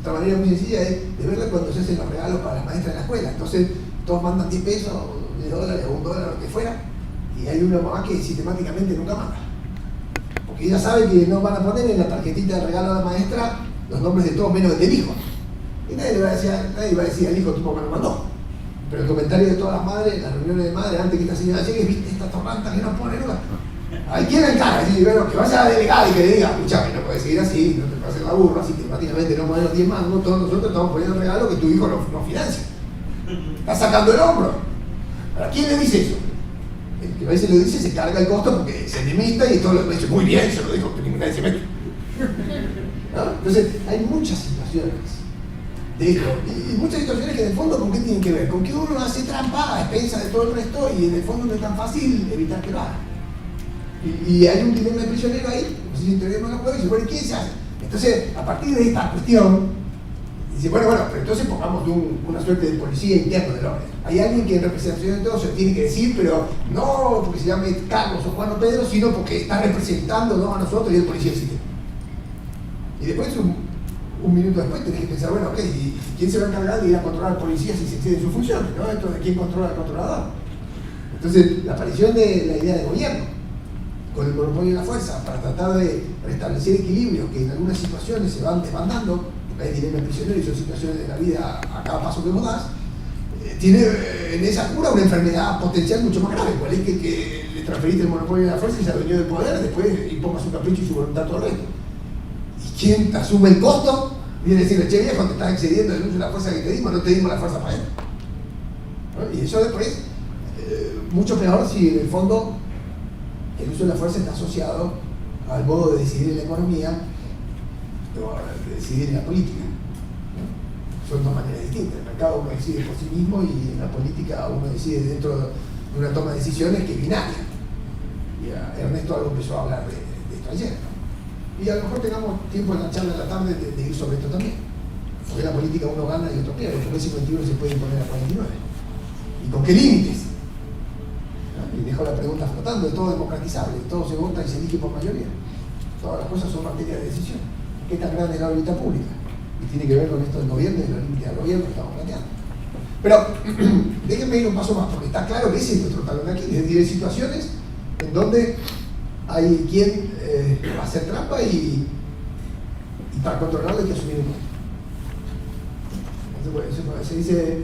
Otra manera muy sencilla es de verla cuando se hacen los regalos para las maestras de la escuela. Entonces todos mandan 10 pesos, $10 o $1, lo que fuera, y hay una mamá que sistemáticamente nunca manda. Porque ella sabe que no van a poner en la tarjetita de regalo a la maestra los nombres de todos menos el del hijo. Y nadie va a decir al hijo tu papá no mandó. Pero el comentario de todas las madres, en las reuniones de madres, antes que esta señora llegue, viste esta torranta que no pone nunca. ¿A quién le encarga? Bueno, que vaya a la delegada y que le diga, escuchame, no puedes seguir así, no te puedes hacer la burra, así que prácticamente no ponen los 10 mangos, todos nosotros estamos poniendo el regalo que tu hijo no financia. Está sacando el hombro. ¿Para quién le dice eso? El que a veces lo dice se carga el costo porque se limita y todo lo dice, muy bien, se lo dijo, que nadie se mete. ¿No? Entonces, hay muchas situaciones de esto, y muchas situaciones que en el fondo ¿con qué tienen que ver? Con que uno hace trampa a expensas de todo el resto y en el fondo no es tan fácil evitar que lo haga. Y hay un dilema de prisionero ahí, no sé si entendemos la prueba, y dice, bueno, ¿quién se hace? Entonces, a partir de esta cuestión, dice, bueno, pero entonces pongamos una suerte de policía interno del orden. Hay alguien que en representación de todos se lo tiene que decir, pero no porque se llame Carlos o Juan o Pedro, sino porque está representándonos a nosotros y el policía del sistema. Y después, un minuto después, tenés que pensar, bueno, ok, ¿y quién se va a encargar de ir a controlar al policía si se exceden sus funciones? ¿No? Esto de quién controla al controlador. Entonces, la aparición de la idea de gobierno con el monopolio de la fuerza para tratar de restablecer equilibrios que en algunas situaciones se van desbandando, porque hay dilemas prisioneros y son situaciones de la vida a cada paso que vos das, tiene en esa cura una enfermedad potencial mucho más grave, cual es que le transferiste el monopolio de la fuerza y se adueñó del poder, después imponga su capricho y su voluntad todo el resto. ¿Y quién asume el costo? Viene a decirle, che viejo, te estás excediendo el uso de la fuerza que te dimos, no te dimos la fuerza para él. ¿No? Y eso después, mucho peor si en el fondo el uso de la fuerza está asociado al modo de decidir en la economía o de decidir en la política. ¿No? Son dos maneras distintas. En el mercado uno decide por sí mismo y en la política uno decide dentro de una toma de decisiones que es binaria. Y Ernesto algo empezó a hablar de esto ayer. ¿No? Y a lo mejor tengamos tiempo en la charla de la tarde de ir sobre esto también. Porque en la política uno gana y otro pierde. Porque el 51 se puede imponer a 49. ¿Y con qué límites? Y dejo la pregunta flotando, es todo democratizable, todo se vota y se elige por mayoría. Todas las cosas son materia de decisión. ¿Qué tan grande es la órbita pública? Y tiene que ver con esto del gobierno y los límites del gobierno que estamos planteando. Pero déjenme ir un paso más, porque está claro que ese es nuestro talón de aquí. Es decir, hay situaciones en donde hay quien va a hacer trampa y para controlarlo hay que asumir un costo. Se dice,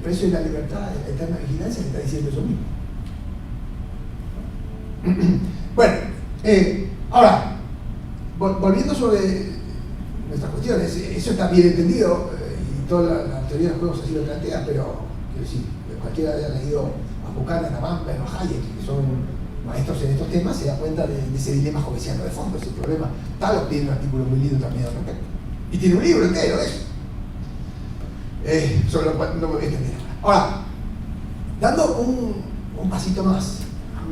precio de la libertad es la eterna vigilancia, que está diciendo eso mismo. Bueno, ahora, volviendo sobre nuestras cuestiones, eso está bien entendido, y toda la teoría de los juegos así lo plantea, pero quiero decir, cualquiera haya leído a Buchanan, a Bamberg o Hayek, que son maestros en estos temas, se da cuenta de ese dilema hobbesiano de fondo, ese problema. Taleb tiene un artículo muy lindo también al respecto. Y tiene un libro entero de eso. Sobre lo cual no me voy a entender. Ahora, dando un pasito más,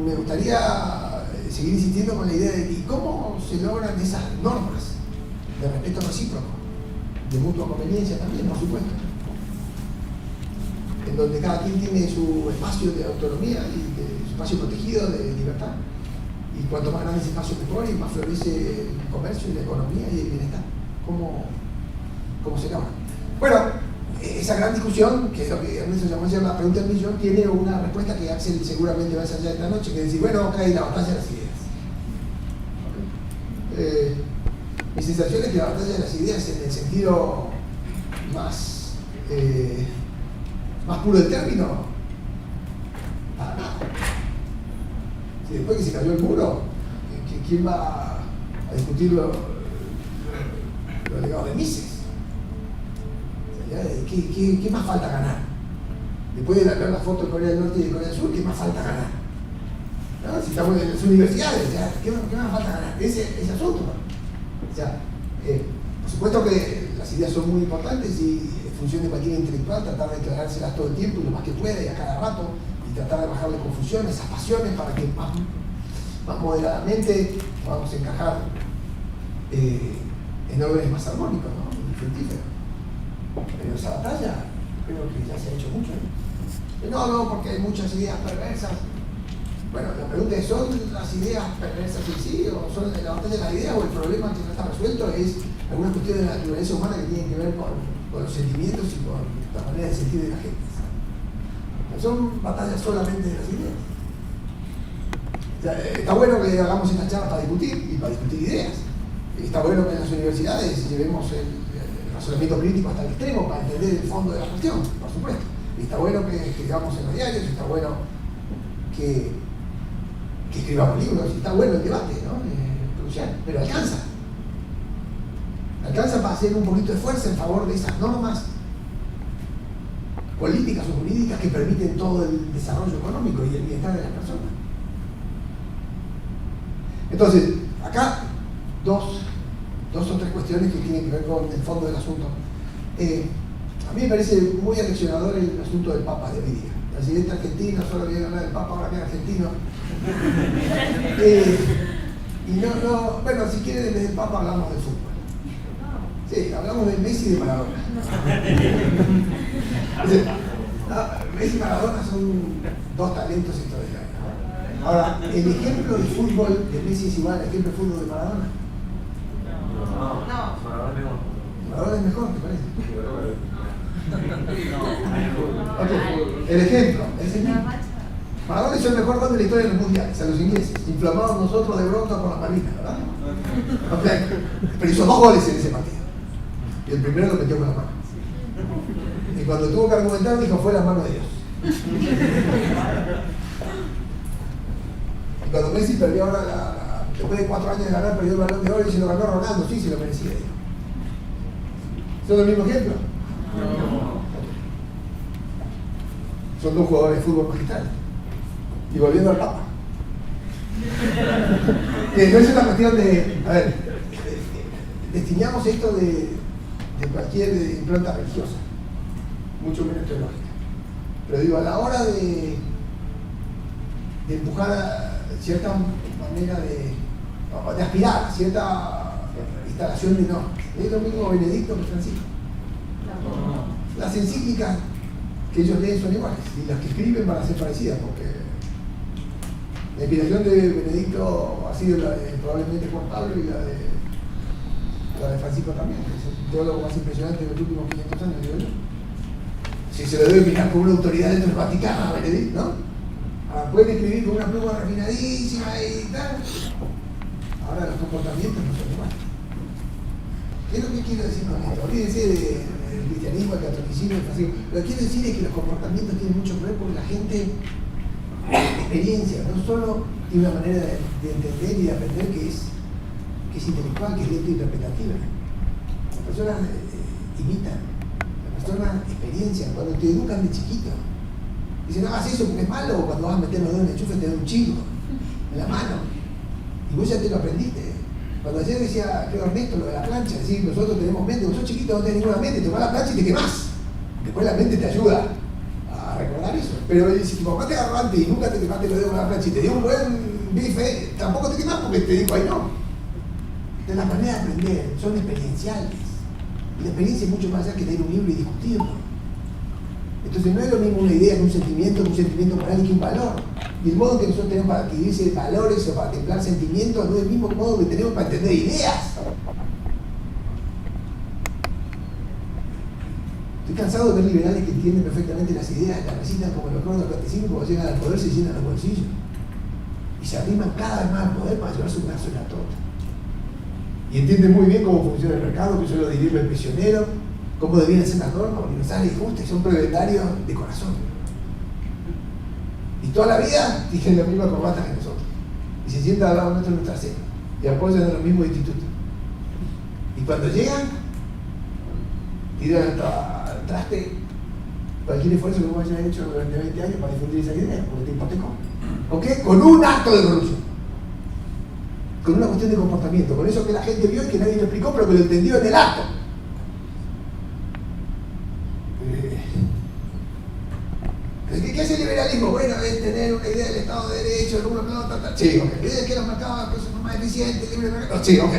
me gustaría seguir insistiendo con la idea de ¿y cómo se logran esas normas de respeto recíproco, de mutua conveniencia también, por supuesto, en donde cada quien tiene su espacio de autonomía y su espacio protegido de libertad, y cuanto más grande ese espacio mejor y más florece el comercio y la economía y el bienestar? ¿Cómo se logra? Bueno, esa gran discusión, que es lo que Ernesto llamó ayer la pregunta del millón, tiene una respuesta que Axel seguramente va a ensayar esta noche, que es decir, bueno, ok, la batalla de las ideas. Mi sensación es que la batalla de las ideas, en el sentido más puro del término, para nada. Si después que se cayó el muro, ¿quién va a discutir los legados de Mises? ¿Qué más falta ganar? Después de ver la foto de Corea del Norte y de Corea del Sur, ¿qué más falta ganar? ¿No? Si estamos en las universidades, ¿qué más falta ganar? Ese asunto, ¿no? O sea, por supuesto que las ideas son muy importantes y en función de cualquier intelectual tratar de aclarárselas todo el tiempo y lo más que pueda y a cada rato, y tratar de bajarle confusiones, esas pasiones, para que más moderadamente podamos encajar en órdenes más armónicos, ¿no? Y fructíferos. Pero esa batalla creo que ya se ha hecho mucho, ¿eh? No, porque hay muchas ideas perversas. Bueno, la pregunta es, ¿son las ideas perversas en sí, o son la batalla de las ideas, o el problema que no está resuelto es alguna cuestión de la naturaleza humana que tiene que ver con los sentimientos y con la manera de sentir de la gente? ¿Son batallas solamente de las ideas? O sea, está bueno que hagamos estas charlas para discutir y para discutir ideas. Está bueno que en las universidades llevemos el razonamiento crítico hasta el extremo para entender el fondo de la cuestión, por supuesto. Y está bueno que escribamos en los diarios, está bueno que escribamos libros, y está bueno el debate, ¿no? Crucial, pero alcanza para hacer un poquito de fuerza en favor de esas normas políticas o jurídicas que permiten todo el desarrollo económico y el bienestar de las personas. Entonces, acá dos o tres cuestiones que tienen que ver con el fondo del asunto. A mí me parece muy aleccionador el asunto del Papa de hoy día. El presidente argentino, solo viene a hablar del Papa, ahora que es argentino. Bueno, si quieren en vez del Papa hablamos del fútbol. Sí, hablamos de Messi y de Maradona. Messi y Maradona son dos talentos extraordinarios. Ahora, ¿el ejemplo de fútbol de Messi es igual al ejemplo de fútbol de Maradona? No. Maradona es mejor, ¿te parece? Okay. El ejemplo es el mismo. Maradona es el mejor gol de la historia de los mundiales, a los ingleses, inflamados nosotros de bronca con las Malvinas, ¿verdad? Okay. Pero hizo 2 goles en ese partido. Y el primero lo metió con la mano. Y cuando tuvo que argumentar, dijo: fue la mano de Dios. Y cuando Messi perdió ahora, después de 4 años de ganar, perdió el Balón de Oro y se lo ganó Ronaldo, sí, se lo merecía. ¿Son el mismo ejemplo? No. Son 2 jugadores de fútbol magistrales. Y volviendo al Papa. Que no es una cuestión de. A ver, destinamos esto de cualquier impronta religiosa, mucho menos teológica. Pero digo, a la hora de empujar a cierta manera de aspirar a cierta instalación de normas, es lo mismo Benedicto que Francisco. Las encíclicas que ellos leen son iguales y las que escriben van a ser parecidas, porque la inspiración de Benedicto ha sido la de probablemente Juan Pablo y la de Francisco también, que es el teólogo más impresionante de los últimos 500 años, digo yo. Si se lo debe mirar con una autoridad dentro del Vaticano a Benedicto, ¿no? Ahora pueden escribir con una pluma refinadísima y tal. Ahora los comportamientos no son iguales. ¿Qué es lo que quiero decir con esto? Olvídense del cristianismo, el catolicismo, el fascismo. Lo que quiero decir es que los comportamientos tienen mucho que ver porque la gente experiencia, no solo tiene una manera de entender y de aprender que es intelectual, que es lento e interpretativa. Las personas imitan, las personas experiencian, cuando te educan de chiquito. Dicen, no hagas eso porque es malo, o cuando vas a meter los dedos en el enchufe te da un chico en la mano. Y vos ya te lo aprendiste. Cuando ayer decía, creo Ernesto, lo de la plancha, es decir, nosotros tenemos mente, vos sos chiquito, no tenés ninguna mente, tomás la plancha y te quemás. Después la mente te ayuda a recordar eso. Pero si tu papá te agarró antes y nunca te quemaste los dedos con la plancha y te dio un buen bife, tampoco te quemás porque te dijo, ay no. De las maneras de aprender son experienciales. Y la experiencia es mucho más allá que leer un libro y discutirlo. Entonces no es lo mismo una idea que un sentimiento moral y que un valor. Y el modo que nosotros tenemos para adquirirse valores o para templar sentimientos no es el mismo modo que tenemos para entender ideas. Estoy cansado de ver liberales que entienden perfectamente las ideas, las recitan como los coros del catecismo, cuando llegan al poder se llenan los bolsillos. Y se arriman cada vez más al poder para llevarse un brazo en la torta. Y entienden muy bien cómo funciona el mercado, que yo lo diría el prisionero, cómo debían ser las normas universales y justas, y son prebendarios de corazón. Y toda la vida tienen la misma corbata que nosotros. Y se sientan al lado nuestro en nuestra cena. Y apoyan en los mismos institutos. Y cuando llegan, tiran al traste cualquier esfuerzo que vos hayas hecho durante 20 años para difundir esa idea, porque te hipotecó. ¿Con qué? Con un acto de corrupción. Con una cuestión de comportamiento, con eso que la gente vio y que nadie lo explicó, pero que lo entendió en el acto. ¿Qué es el liberalismo? Bueno, es tener una idea del Estado de Derecho, el uno, no, tal. Sí, ok. Que los mercados son más eficientes, libre mercado. Sí, ok.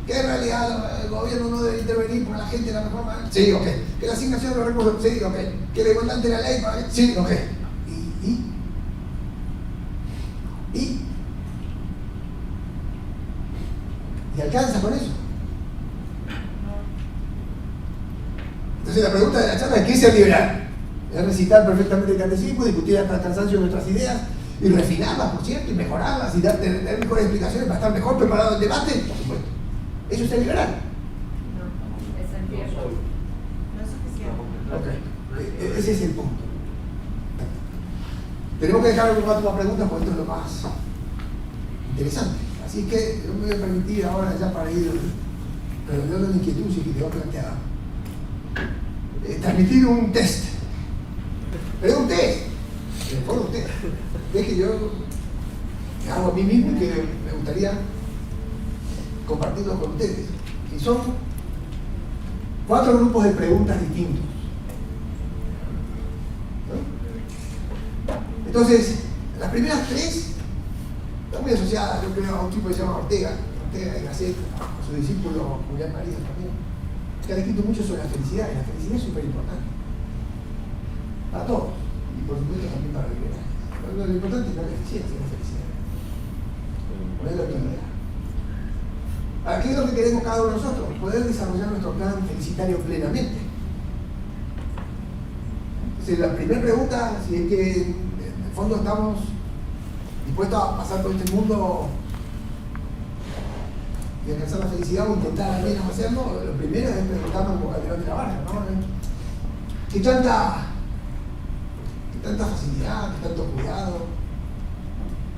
Que en realidad el gobierno no debe intervenir porque la gente la mejor manera. Sí, ok. Que la asignación de los recursos. Sí, ok. Que la igualdad ante la ley. Sí, ok. ¿Y alcanza con eso? Entonces la pregunta de la charla es ¿qué es ser liberal? Es recitar perfectamente el catecismo, discutir hasta el cansancio nuestras ideas y refinarlas, por cierto, y mejorarlas y tener mejores explicaciones para estar mejor preparado el debate, por supuesto. ¿Eso es ser liberal? No, es el tiempo. No es suficiente. Ok, ese es el punto. Tenemos que dejar algunas últimas preguntas porque esto es lo más interesante. Así que yo me voy a permitir ahora ya para ir redondeando la inquietud si que te va planteada. Transmitir un test. Pero es un test. En el fondo un test. Es que yo me hago a mí mismo y que me gustaría compartirlo con ustedes. Y son 4 grupos de preguntas distintos. ¿No? Entonces, las primeras 3 están muy asociadas, yo creo, a un tipo que se llama Ortega de Gasset, a su discípulo Julián María también, que ha escrito mucho sobre la felicidad, y la felicidad es súper importante para todos, y por supuesto también para los liberales. Pero lo importante es no la eficiencia, la felicidad. Poner la utilidad. ¿Para qué es lo que queremos cada uno de nosotros? Poder desarrollar nuestro plan felicitario plenamente. Entonces, la primera pregunta, si es que en el fondo estamos dispuestos a pasar por este mundo y alcanzar la felicidad o intentar al menos hacerlo, lo primero es preguntarnos como Calderón de la Barca, ¿no? ¿Qué tanta facilidad, qué tanto cuidado,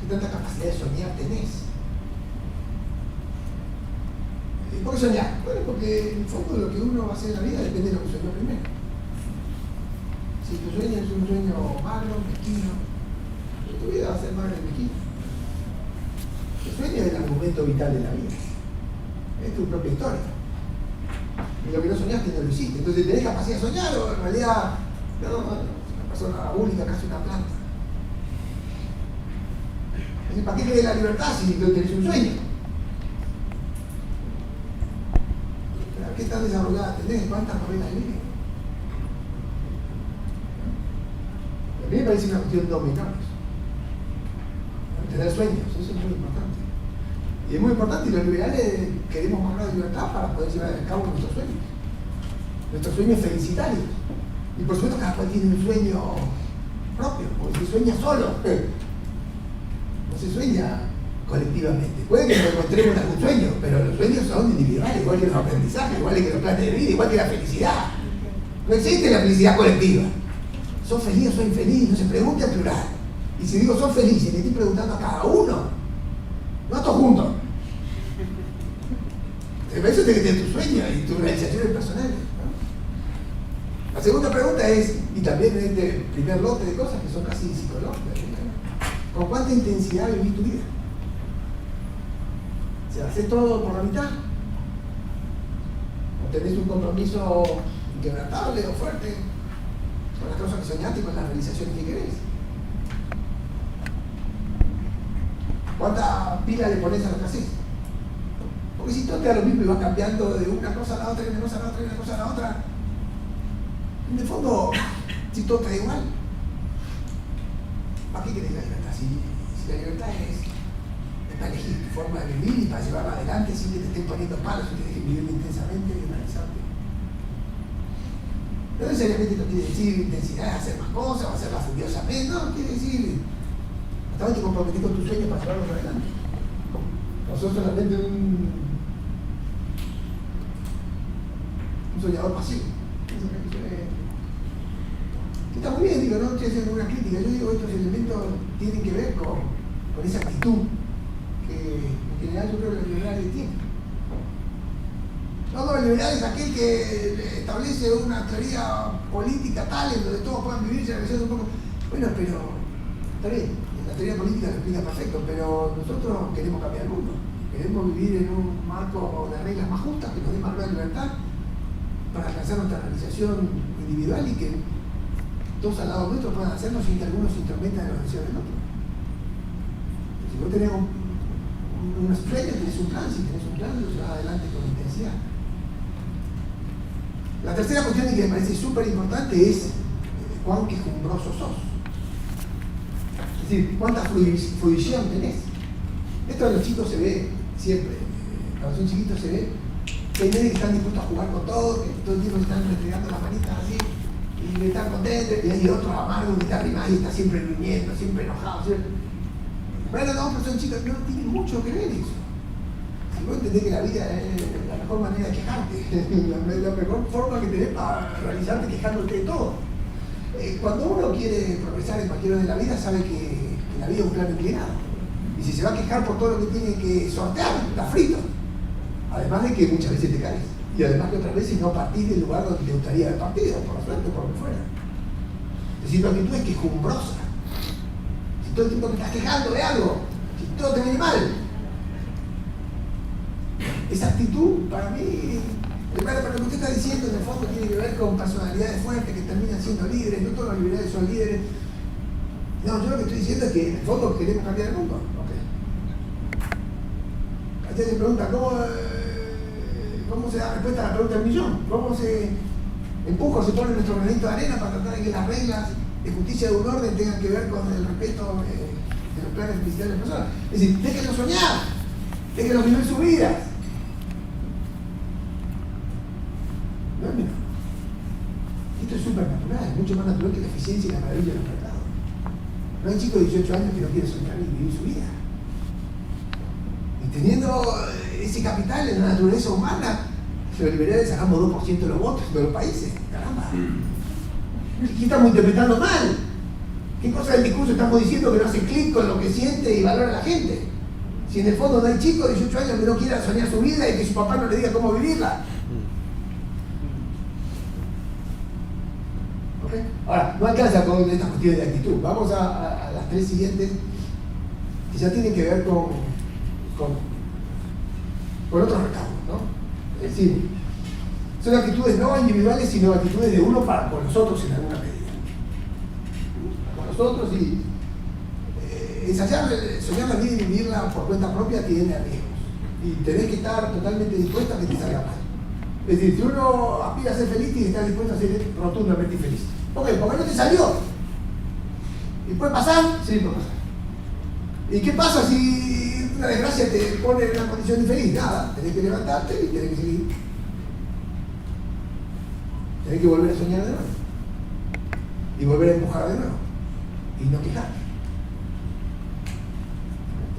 qué tanta capacidad de soñar tenés? ¿Y por qué soñar? Bueno, porque en el fondo lo que uno va a hacer en la vida depende de lo que soñó primero. Si tu sueño es un sueño malo, mezquino, tu vida va a ser malo y mezquino. El sueño es el argumento vital de la vida. Es tu propia historia. Y lo que no soñaste no lo hiciste. Entonces, ¿tenés capacidad de soñar o en realidad no, una persona única, casi una planta? Entonces, ¿para qué querés la libertad si tú tenés un sueño? ¿Pero qué tan desarrollada tenés? ¿Cuántas novelas lees? A mí me parece una cuestión dominante. Tener sueños, eso es muy importante. Y es muy importante, y los liberales queremos más grado de libertad para poder llevar a cabo nuestros sueños felicitarios. Y por supuesto cada cual tiene un sueño propio, porque se sueña solo. No se sueña colectivamente. Puede que nos encontremos en algún sueño, pero los sueños son individuales, igual que los aprendizajes, igual que los planes de vida, igual que la felicidad. No existe la felicidad colectiva. ¿Sos feliz o soy infeliz? No se pregunte en plural. Y si digo sos felices, le estoy preguntando a cada uno, no a todos juntos. Eso tiene que tener tu sueño y tus realizaciones personales, ¿no? La segunda pregunta es, y también en este primer lote de cosas que son casi psicológicas, ¿con cuánta intensidad vivís tu vida? ¿Se hace todo por la mitad? ¿O tenés un compromiso inquebrantable o fuerte con las cosas que soñaste y con las realizaciones que querés? ¿Cuánta pila le pones a lo que haces? Porque si todo te da lo mismo y vas cambiando de una cosa a la otra, y una cosa a la otra, y una cosa a la otra, en el fondo, si todo te da igual, ¿para qué querés la libertad? Si la libertad es para elegir tu forma de vivir y para llevarla adelante sin que te estén poniendo palos y te dejen vivir intensamente y realizarte. No necesariamente no quiere decir intensidad de hacer más cosas o hacerlas furiosamente, no, quiere decir hasta dónde te comprometes con tus sueños para llevarlos adelante. No sos solamente un soñador pasivo. Que está muy bien, digo, no estoy haciendo una crítica, yo digo estos elementos tienen que ver con esa actitud que en general yo creo que los liberales tienen. No, el liberal es aquel que establece una teoría política tal en donde todos puedan vivir y realizar un poco. Bueno, pero está bien, la teoría política lo explica perfecto, pero nosotros queremos cambiar el mundo. Queremos vivir en un marco de reglas más justas que nos dé más libertad para alcanzar nuestra realización individual y que todos al lado nuestro puedan hacerlo sin que algunos se intrometa en los deseos del otro. Si vos tenés unos sueños, tenés un plan, si tenés un plan, lo llevas adelante con intensidad. La tercera cuestión que me parece súper importante es cuán quejumbroso sos. Es decir, cuánta fruición tenés. Esto en los chicos se ve siempre. Cuando son chiquitos se ve que hay nenes que están dispuestos a jugar con todo, que todo el tiempo se están restregando las manitas así y están contentos, y hay otros amargos que están arriba y está siempre gruñendo, siempre enojado. Siempre... Bueno, no, pero son chicos, no tienen mucho que ver eso. Si vos entendés que la vida es la mejor manera de quejarte, la mejor forma que tenés para realizarte quejándote de todo. Cuando uno quiere progresar en cualquier hora de la vida, sabe que la vida es un plano inclinado. Y si se va a quejar por todo lo que tiene que sortear, está frito. Además de que muchas veces te caes. Y además que otras veces no partís del lugar donde te gustaría haber partido, por la suerte o por lo que fuera. Es decir, tu actitud es quejumbrosa. Si todo el tiempo te estás quejando de algo, si todo te viene mal, esa actitud, para mí, pero lo que usted está diciendo en el fondo tiene que ver con personalidades fuertes que terminan siendo líderes. No todos los liberales son líderes. No, yo lo que estoy diciendo es que en el fondo queremos cambiar el mundo. Okay. Usted se pregunta, ¿cómo se da respuesta a la pregunta del millón? ¿Cómo se empuja o se pone nuestro granito de arena para tratar de que las reglas de justicia de un orden tengan que ver con el respeto de los planes de felicidad de las personas? Es decir, déjenlos soñar, déjenlos vivir sus vidas. No es menor. Esto es súper natural, es mucho más natural que la eficiencia y la maravilla de los mercados. No hay chico de 18 años que no quiere soñar y vivir su vida. Y teniendo ese capital en la naturaleza humana, los liberales sacamos 2% de los votos de los países. Caramba. ¿Qué estamos interpretando mal? ¿Qué cosa del discurso estamos diciendo que no hace clic con lo que siente y valora la gente? Si en el fondo no hay chico de 18 años que no quiera soñar su vida y que su papá no le diga cómo vivirla. ¿Okay? Ahora, no alcanza con estas cuestiones de actitud. Vamos a las tres siguientes que ya tienen que ver con otros recaudos, ¿no? Es decir, son actitudes no individuales, sino actitudes de uno para con los otros en alguna medida. Con los otros y soñar la vida y vivirla por cuenta propia tiene riesgos. Y tenés que estar totalmente dispuesto a que te salga mal. Es decir, si uno aspira a ser feliz, tiene que estar dispuesto a ser rotundamente infeliz. Ok, porque no te salió. ¿Y puede pasar? Sí, puede pasar. ¿Y qué pasa si una desgracia te pone en una condición infeliz? Nada, tenés que levantarte y tenés que seguir. Tenés que volver a soñar de nuevo. Y volver a empujar de nuevo. Y no quejarte.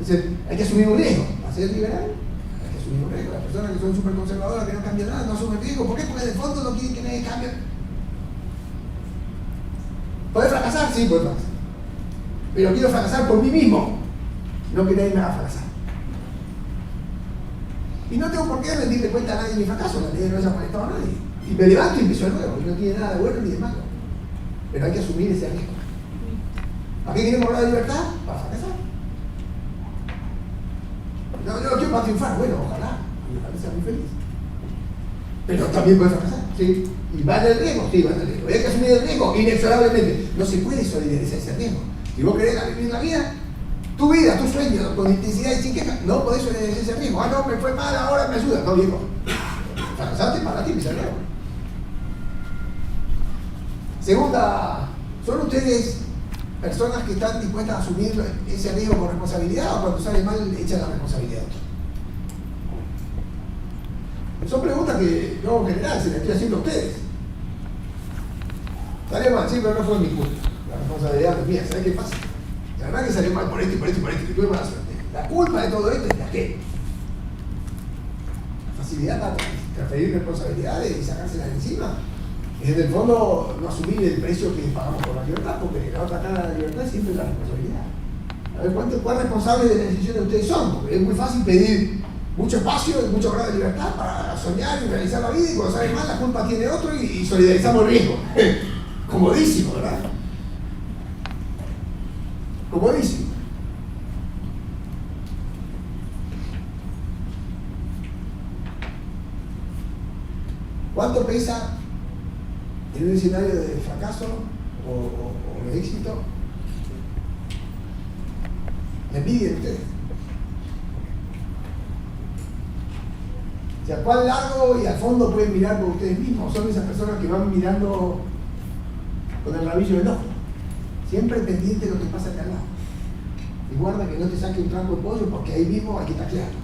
Entonces, hay que asumir un riesgo. Para ser liberal, hay que asumir un riesgo. Las personas que son súper conservadoras, que no cambian nada, no asumen riesgo. ¿Por qué? Porque en el fondo no quieren que nadie cambie. ¿Podés fracasar? Sí, puedes fracasar. Pero quiero fracasar por mí mismo, no que nadie me haga fracasar. Y no tengo por qué rendirle cuenta a nadie de mi fracaso, la ley no haya molestado a nadie. Y me levanto y empiezo de nuevo, y no tiene nada de bueno ni de malo. Pero hay que asumir ese riesgo. ¿A qué queremos hablar de libertad? Para fracasar. No, yo quiero para triunfar, bueno, ojalá, sea muy feliz. Pero también puede fracasar, ¿sí? ¿Y va en el riesgo? Sí, va en el riesgo. Hay que asumir el riesgo, inexorablemente. No se puede solidarizar ese riesgo. Si vos querés vivir la vida, tu vida, tu sueño, con intensidad y sin queja, no podés solidarizar ese riesgo. Ah, no, me fue mal, ahora me ayuda. No, viejo. Fracasaste para ti, mi riesgo. Segunda, ¿son ustedes personas que están dispuestas a asumir ese riesgo con responsabilidad o cuando sale mal echan la responsabilidad a otro? Son preguntas que yo en general se las estoy haciendo a ustedes. Salió mal, sí, pero no fue mi culpa. La responsabilidad no es mía. ¿Sabes qué pasa? La verdad que salió mal por esto y por esto y por esto, que tuve mala suerte. La culpa de todo esto es la que. La facilidad para transferir responsabilidades y sacárselas de encima es en el fondo no asumir el precio que pagamos por la libertad, porque la otra cara de la libertad siempre es la responsabilidad. A ver cuán responsables de las decisiones ustedes son, porque es muy fácil pedir mucho espacio y mucho grado de libertad para soñar y realizar la vida, y cuando sale mal la culpa tiene otro y solidarizamos el riesgo. Comodísimo, ¿verdad? Comodísimo. ¿Cuánto pesa en un escenario de fracaso o de éxito la envidia de ustedes? O sea, ¿cuán largo y al fondo pueden mirar por ustedes mismos? Son esas personas que van mirando con el rabillo del ojo, siempre pendiente de lo que pasa acá al lado. Y guarda que no te saque un tranco de pollo porque ahí mismo hay que taclearlo.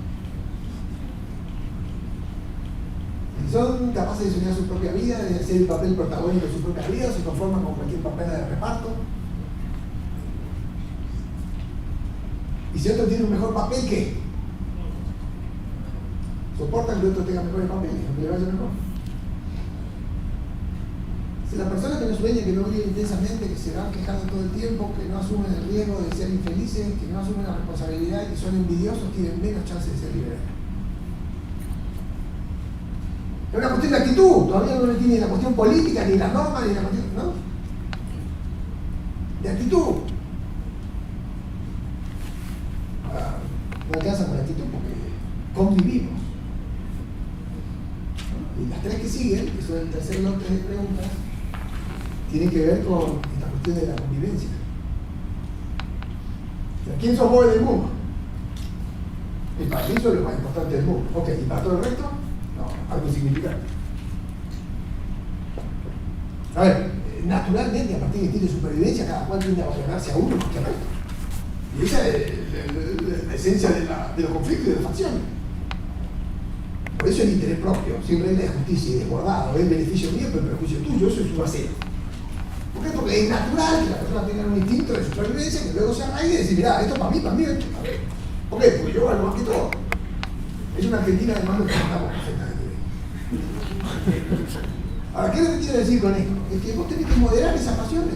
Si son capaces de soñar su propia vida, de hacer el papel protagónico de su propia vida, o se conforman con cualquier papel de reparto. Y si otro tiene un mejor papel, ¿qué? Soportan que otro tenga mejores papeles, aunque le vaya mejor. Si las personas que no sueñan, que no viven intensamente, que se van quejando todo el tiempo, que no asumen el riesgo de ser infelices, que no asumen la responsabilidad y que son envidiosos, tienen menos chances de ser liberales. Es una cuestión de actitud, todavía no tiene la cuestión política, ni la norma, ni la cuestión, ¿no? De actitud. No alcanza con la actitud porque convivimos. ¿No? Y las tres que siguen, que son el tercer lote de preguntas, tienen que ver con esta cuestión de la convivencia. O sea, ¿quién sos vos en el mundo? Y para mí eso es lo más importante del mundo. Ok, ¿y para todo el resto? No, algo insignificante. A ver, naturalmente, a partir de instinto de supervivencia, cada cual tiende a gobernarse a uno más que al resto. Y esa es la esencia de los conflictos y de las facciones. Por eso el interés propio, sin regla de justicia y desbordado, es beneficio mío, pero perjuicio tuyo, eso es su vacío. ¿Por qué? Porque es natural que la persona tenga un instinto de supervivencia que luego se arraigue y decir, mirá, esto para mí, esto para mí. ¿Por qué? Porque yo valgo más que todo. Es una Argentina de mano que estamos perfectamente bien. Ahora, ¿qué es lo que quiero decir con esto? Es que vos tenés que moderar esas pasiones.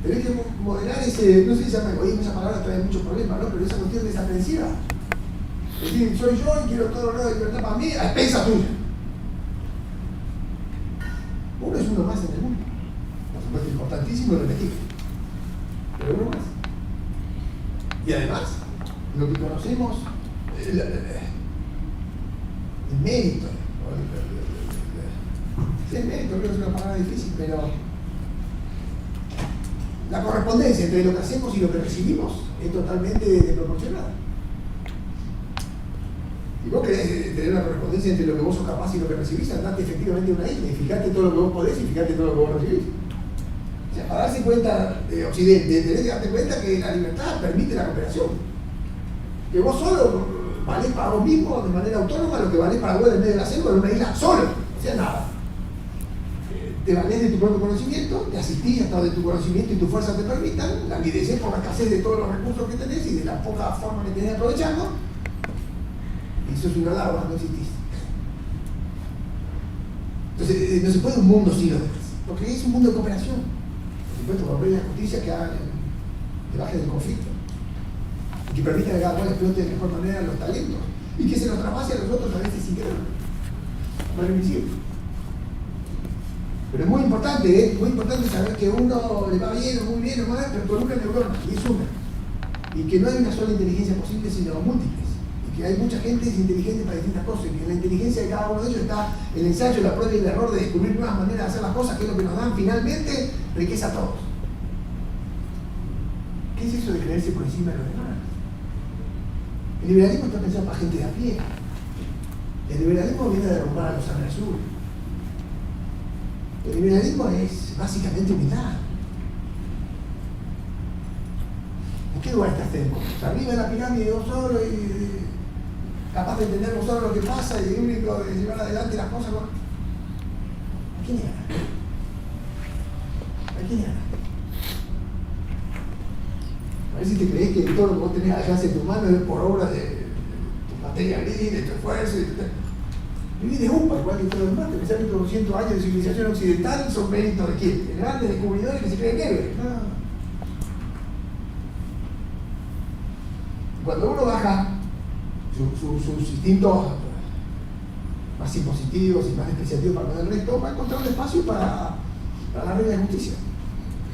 Tenés que moderar ese, no sé si se llama egoísmo, esa palabra trae muchos problemas, ¿no? Pero esa cuestión desaprensiva. Es decir, soy yo y quiero todo el grado de libertad para mí a expensas tuya. Uno es uno más en el mundo. Por supuesto, importantísimo y repetible. Pero uno más. Y además, lo que conocemos, el mérito. El mérito creo que es una palabra difícil, pero la correspondencia entre lo que hacemos y lo que recibimos es totalmente desproporcionada. Si vos querés tener una correspondencia entre lo que vos sos capaz y lo que recibís, andate efectivamente a una isla y fijate todo lo que vos podés y fijate todo lo que vos recibís. O sea, para darse cuenta de Occidente, tenés que darte cuenta que la libertad permite la cooperación. Que vos solo valés para vos mismo de manera autónoma lo que valés para vos en medio de la selva en una isla solo. O sea, nada. te valés de tu propio conocimiento, te asistís hasta donde tu conocimiento y tu fuerza te permitan, la languideces por la escasez de todos los recursos que tenés y de la poca forma que tenés aprovechando, y sos una larva, no existís. Entonces, no se puede un mundo sin los demás, porque es un mundo de cooperación. Por supuesto, con reglas de justicia que hagan que bajen el conflicto, y que permitan que cada cual explote de mejor manera los talentos, y que se los traspase a los otros a veces sin querer. Más invisible. Pero es muy importante saber que uno le va bien o muy bien o mal, pero con una neurona, y es una. Y que no hay una sola inteligencia posible, sino múltiples. Y que hay mucha gente es inteligente para distintas cosas, y que en la inteligencia de cada uno de ellos está el ensayo, la prueba y el error de descubrir nuevas maneras de hacer las cosas, que es lo que nos dan finalmente riqueza a todos. ¿Qué es eso de creerse por encima de los demás? El liberalismo está pensado para gente de a pie. El liberalismo viene a derrumbar a los agresores. El liberalismo es básicamente humildad. ¿En qué lugar estás en? Arriba de la pirámide vos solo y capaz de entender vos solo lo que pasa y el único de llevar adelante las cosas. ¿A quién le gana? ¿A quién le gana? A ver si te crees que todo lo que vos tenés al alcance de tu mano es por obra de tu materia gris, de tu esfuerzo. Vivís de UPA, igual que todo el demás. Pensar que todos 200 años de civilización occidental son méritos de quién? De grandes descubridores que se creen héroes. No. Cuando uno baja sus instintos más impositivos y más despreciativos para el resto, va a encontrar un espacio para la regla de justicia.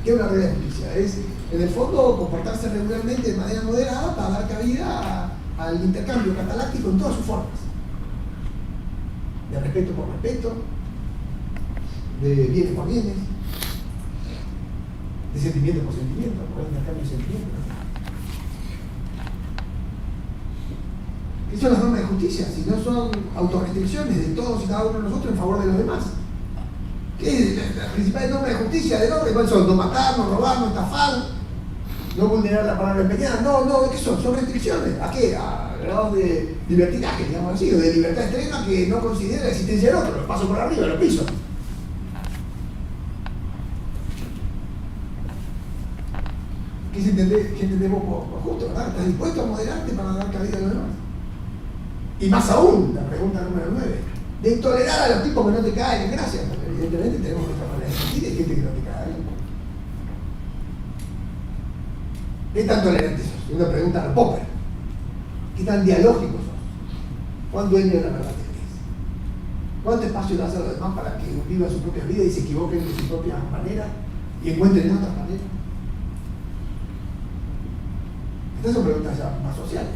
¿Qué es una regla de justicia? Es, en el fondo, comportarse regularmente de manera moderada para dar cabida al intercambio cataláctico en todas sus formas. De respeto por respeto, de bienes por bienes, de sentimiento por sentimiento, por intercambio de sentimientos. Esas son las normas de justicia, si no son autorrestricciones de todos y cada uno de nosotros en favor de los demás. ¿Qué es la principal norma de justicia del orden? ¿Cuáles son? No matar, no robar, no estafar, no vulnerar la palabra empeñada. No, ¿qué son? Son restricciones. ¿A qué? A grados de libertinaje, digamos así, o de libertad extrema que no considera la existencia del otro. Lo paso por arriba, lo piso. ¿Qué entendemos por justo, verdad? ¿Estás dispuesto a moderarte para dar cabida a los demás? Y más aún, la pregunta número 9, de tolerar a los tipos que no te caen, gracias, porque evidentemente tenemos nuestra manera de sentir y hay gente que no te cae. ¿Qué tan tolerante sos? Una pregunta al Popper. ¿Qué tan dialógico sos? ¿Cuán dueño de la verdad te crees? ¿Cuánto espacio das a los demás para que vivan su propia vida y se equivoquen de su propia manera y encuentren otras maneras? Estas son preguntas ya más sociales.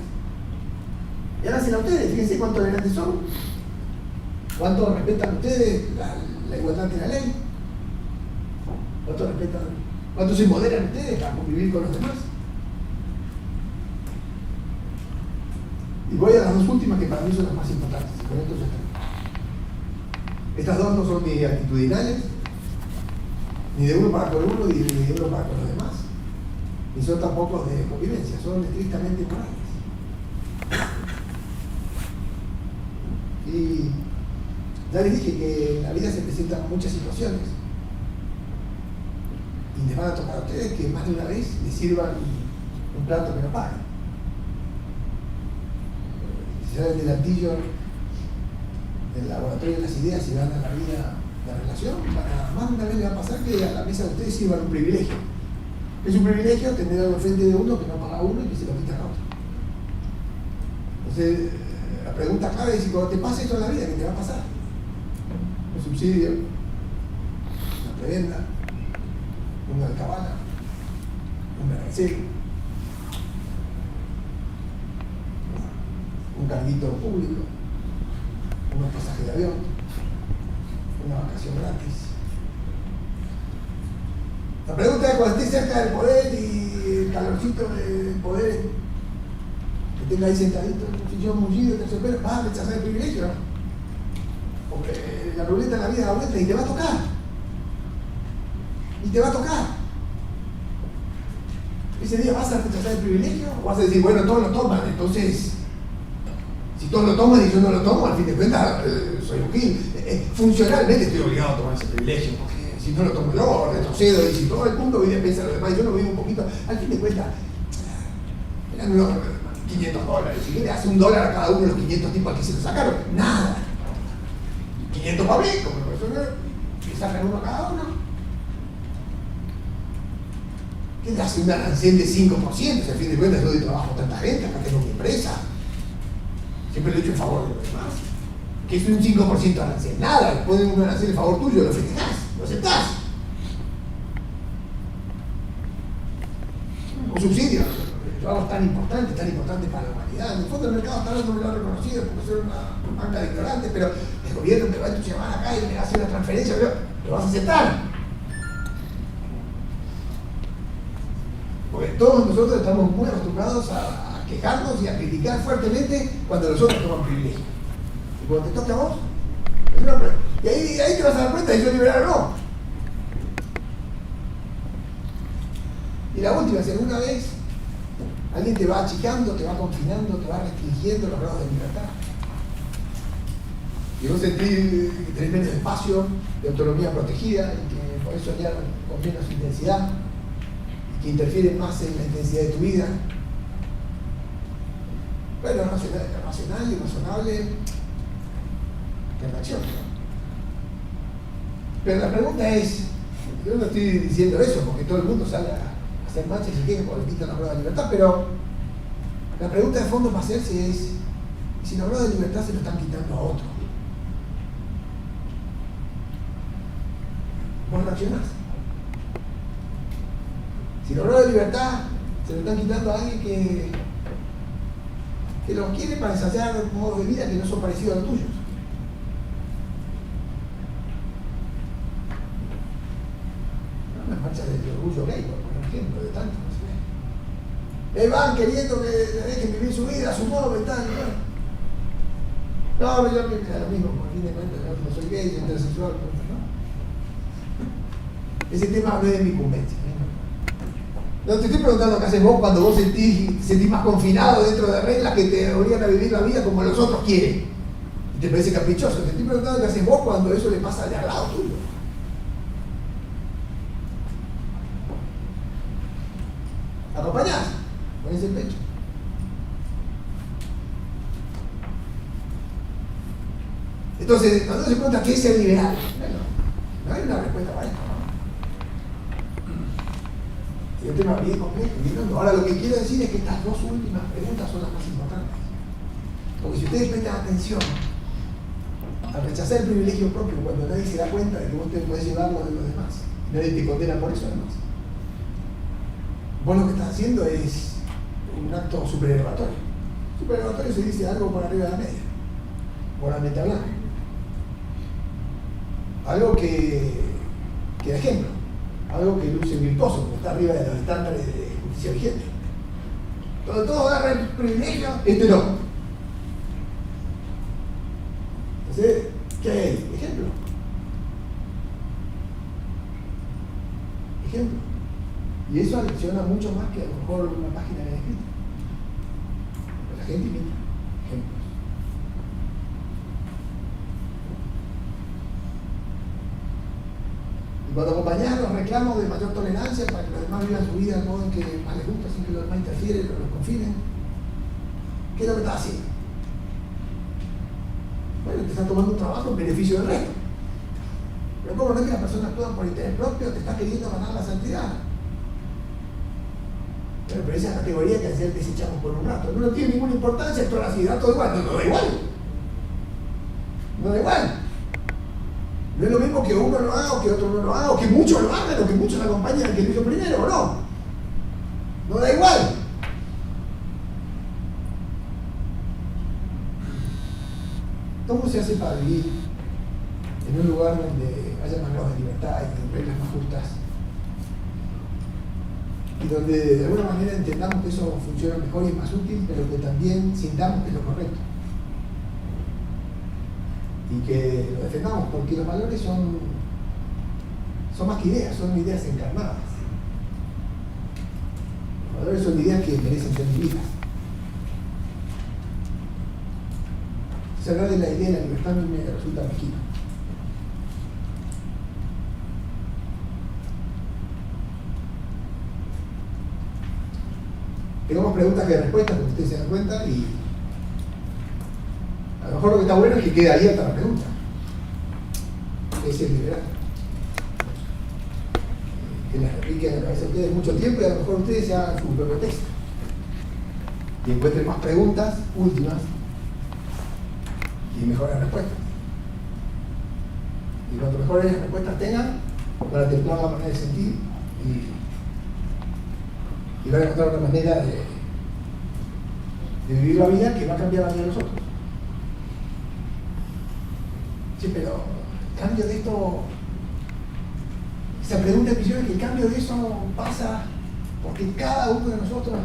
Y ahora hacen a ustedes, fíjense cuánto tolerantes son, cuánto respetan ustedes la igualdad de la ley, cuánto se moderan ustedes para convivir con los demás. Y voy a las dos últimas que para mí son las más importantes, y con esto ya está. Estas dos no son ni actitudinales, ni de uno para con uno, ni de uno para con los demás, ni son tampoco de convivencia, son estrictamente morales. Y ya les dije que en la vida se presentan muchas situaciones y les van a tocar a ustedes que más de una vez les sirvan un plato que no paguen. Si salen del altillo del laboratorio de las ideas y van a la vida de relación, más de una vez les va a pasar que a la mesa de ustedes sirvan un privilegio. Es un privilegio tener algo frente de uno que no paga uno y que se lo quita a otro. Entonces, la pregunta clave es si cuando te pase esto en la vida, ¿qué te va a pasar? Un subsidio, una prebenda, una alcabala, un arancel, un carguito público, unos pasajes de avión, una vacación gratis. La pregunta es cuando estés cerca del poder y el calorcito del poder que tenga ahí sentadito en un sillón mullido, terciopelo, vas a rechazar el privilegio, ¿no? Porque la ruleta en la vida da vuelta y te va a tocar. Y te va a tocar. Ese día vas a rechazar el privilegio o vas a decir, bueno, todos lo toman, entonces, si todos lo toman y yo no lo tomo, al fin de cuentas soy un gil. Funcionalmente estoy obligado a tomar ese privilegio porque si no lo tomo yo, retrocedo, y si todo el mundo vive a pensar lo demás, yo lo vivo un poquito, al fin de cuentas, eran unos $500. Si le hace $1 a cada uno de los 500 tipos al que se lo sacaron, nada. 500 para mí, como profesor, que sacan uno a cada uno. ¿Qué le hace un arancel de 5%? Si al fin de cuentas yo doy trabajo a tanta gente, acá tengo mi empresa. Siempre lo he hecho en favor de los demás. Que es un 5% de arancel. Nada, ponen un arancel en favor tuyo, lo festejás, lo aceptás. Un subsidio. Algo tan importante para la humanidad. En el fondo el mercado está no me lo ha reconocido porque soy una banca de ignorantes, pero el gobierno te va a entusiasmar acá y me hace una transferencia, pero lo vas a aceptar. Porque todos nosotros estamos muy acostumbrados a quejarnos y a criticar fuertemente cuando los otros toman privilegio. Y cuando te toca a vos, es una prueba. Y ahí te vas a dar cuenta de si soy liberal o no. Y la última, si alguna vez alguien te va achicando, te va confinando, te va restringiendo los grados de libertad, y vos sentís que tenés menos espacio de autonomía protegida y que podés soñar con menos intensidad y que interfieren más en la intensidad de tu vida. Bueno, es racional y razonable que reacción, ¿no? Pero la pregunta es, yo no estoy diciendo eso porque todo el mundo sale a hacer marchas y se queja porque le quitan la prueba de libertad, pero la pregunta de fondo para hacerse es, si la prueba de libertad se lo están quitando a otro, ¿vos reaccionás? Si la prueba de libertad se lo están quitando a alguien que lo quiere para ensayar modos de vida que no son parecidos a los tuyos. Las marchas del orgullo gay, por ejemplo, de tantos, no sé. Van queriendo que le dejen vivir su vida, su modo y tal, ¿no? No, yo me da lo mismo, por fin de cuentas, no soy gay, soy intersexual, ¿no? Ese tema no es de mi incumbencia. No te estoy preguntando qué haces vos cuando vos sentís más confinado dentro de reglas que te obligan a vivir la vida como los otros quieren. Y te parece caprichoso. Te estoy preguntando qué haces vos cuando eso le pasa de al lado tuyo. ¿Acompañás? Ponés el pecho. Entonces, cuando se pregunta qué es ser liberal, bueno, no hay una respuesta para esto. Es un tema bien complejo. Ahora lo que quiero decir es que estas dos últimas preguntas son las más importantes. Porque si ustedes prestan atención, al rechazar el privilegio propio, cuando nadie se da cuenta de que vos te podés llevar lo de los demás, nadie te condena por eso además, vos lo que estás haciendo es un acto supererogatorio. Supererogatorio se dice algo por arriba de la media, por la meta blanca. Algo que da ejemplo. Algo que luce virtuoso, porque está arriba de los estándares de justicia vigente. Todos agarran el privilegio, este no. Entonces, ¿qué hay? Ejemplo. Ejemplo. Y eso alecciona mucho más que a lo mejor una página bien escrita. Pero la gente imita ejemplos. Cuando acompañás los reclamos de mayor tolerancia para que los demás vivan su vida del modo en que más les gusta, sin que los demás interfieren o los confinen, ¿qué es lo que estás haciendo? Bueno, te estás tomando un trabajo en beneficio del resto. Pero como no es que las personas actúan por interés propio, te estás queriendo ganar la santidad. Pero esa categoría que ayer desechamos por un rato no tiene ninguna importancia, esto así, da todo igual, no da igual. No da igual. No es lo mismo que uno lo haga o que otro no lo haga, o que muchos lo hagan, o que muchos acompañen al que lo hizo primero, o no. No da igual. ¿Cómo se hace para vivir en un lugar donde haya más grados de libertad y reglas más justas? Y donde de alguna manera entendamos que eso funciona mejor y es más útil, pero que también sintamos que es lo correcto. Y que lo defendamos, porque los valores son más que ideas, son ideas encarnadas. Los valores son ideas que merecen ser vividas. Entonces, hablar de la idea de la libertad a mí me resulta mezquino. tengamos preguntas que respuestas, como ustedes se dan cuenta, y a lo mejor lo que está bueno es que quede abierta la pregunta. Es el liberal. Que las repliquen en la cabeza de ustedes mucho tiempo y a lo mejor ustedes se hagan su propio texto. Y encuentren más preguntas últimas y mejores respuestas. Y cuanto mejores respuestas tengan, van a templar la manera de sentir y van a encontrar una manera de vivir la vida que va a cambiar la vida de los otros. Sí, pero el cambio de esto, esa pregunta de misión es que el cambio de eso pasa porque cada uno de nosotros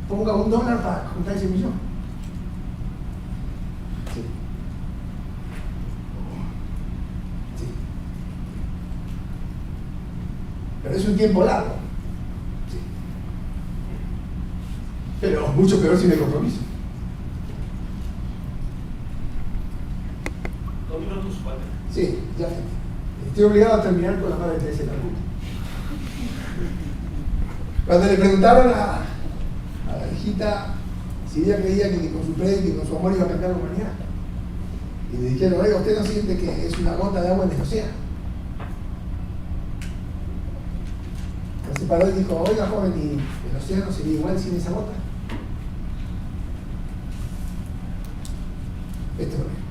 ponga $1 para juntar ese millón. Sí. Sí. Pero es un tiempo largo. Sí. Pero mucho peor sin el compromiso. 2 minutos, ¿vale? Sí, ya. Estoy obligado a terminar con la madre Teresa de Calcuta. Cuando le preguntaron a la hijita si ella creía que con su prédica y con su amor iba a cambiar la humanidad, y le dijeron, oiga, ¿usted no siente que es una gota de agua en el océano? Entonces se paró y dijo, oiga, joven, ¿y el océano sería igual sin esa gota? Esto es lo mismo.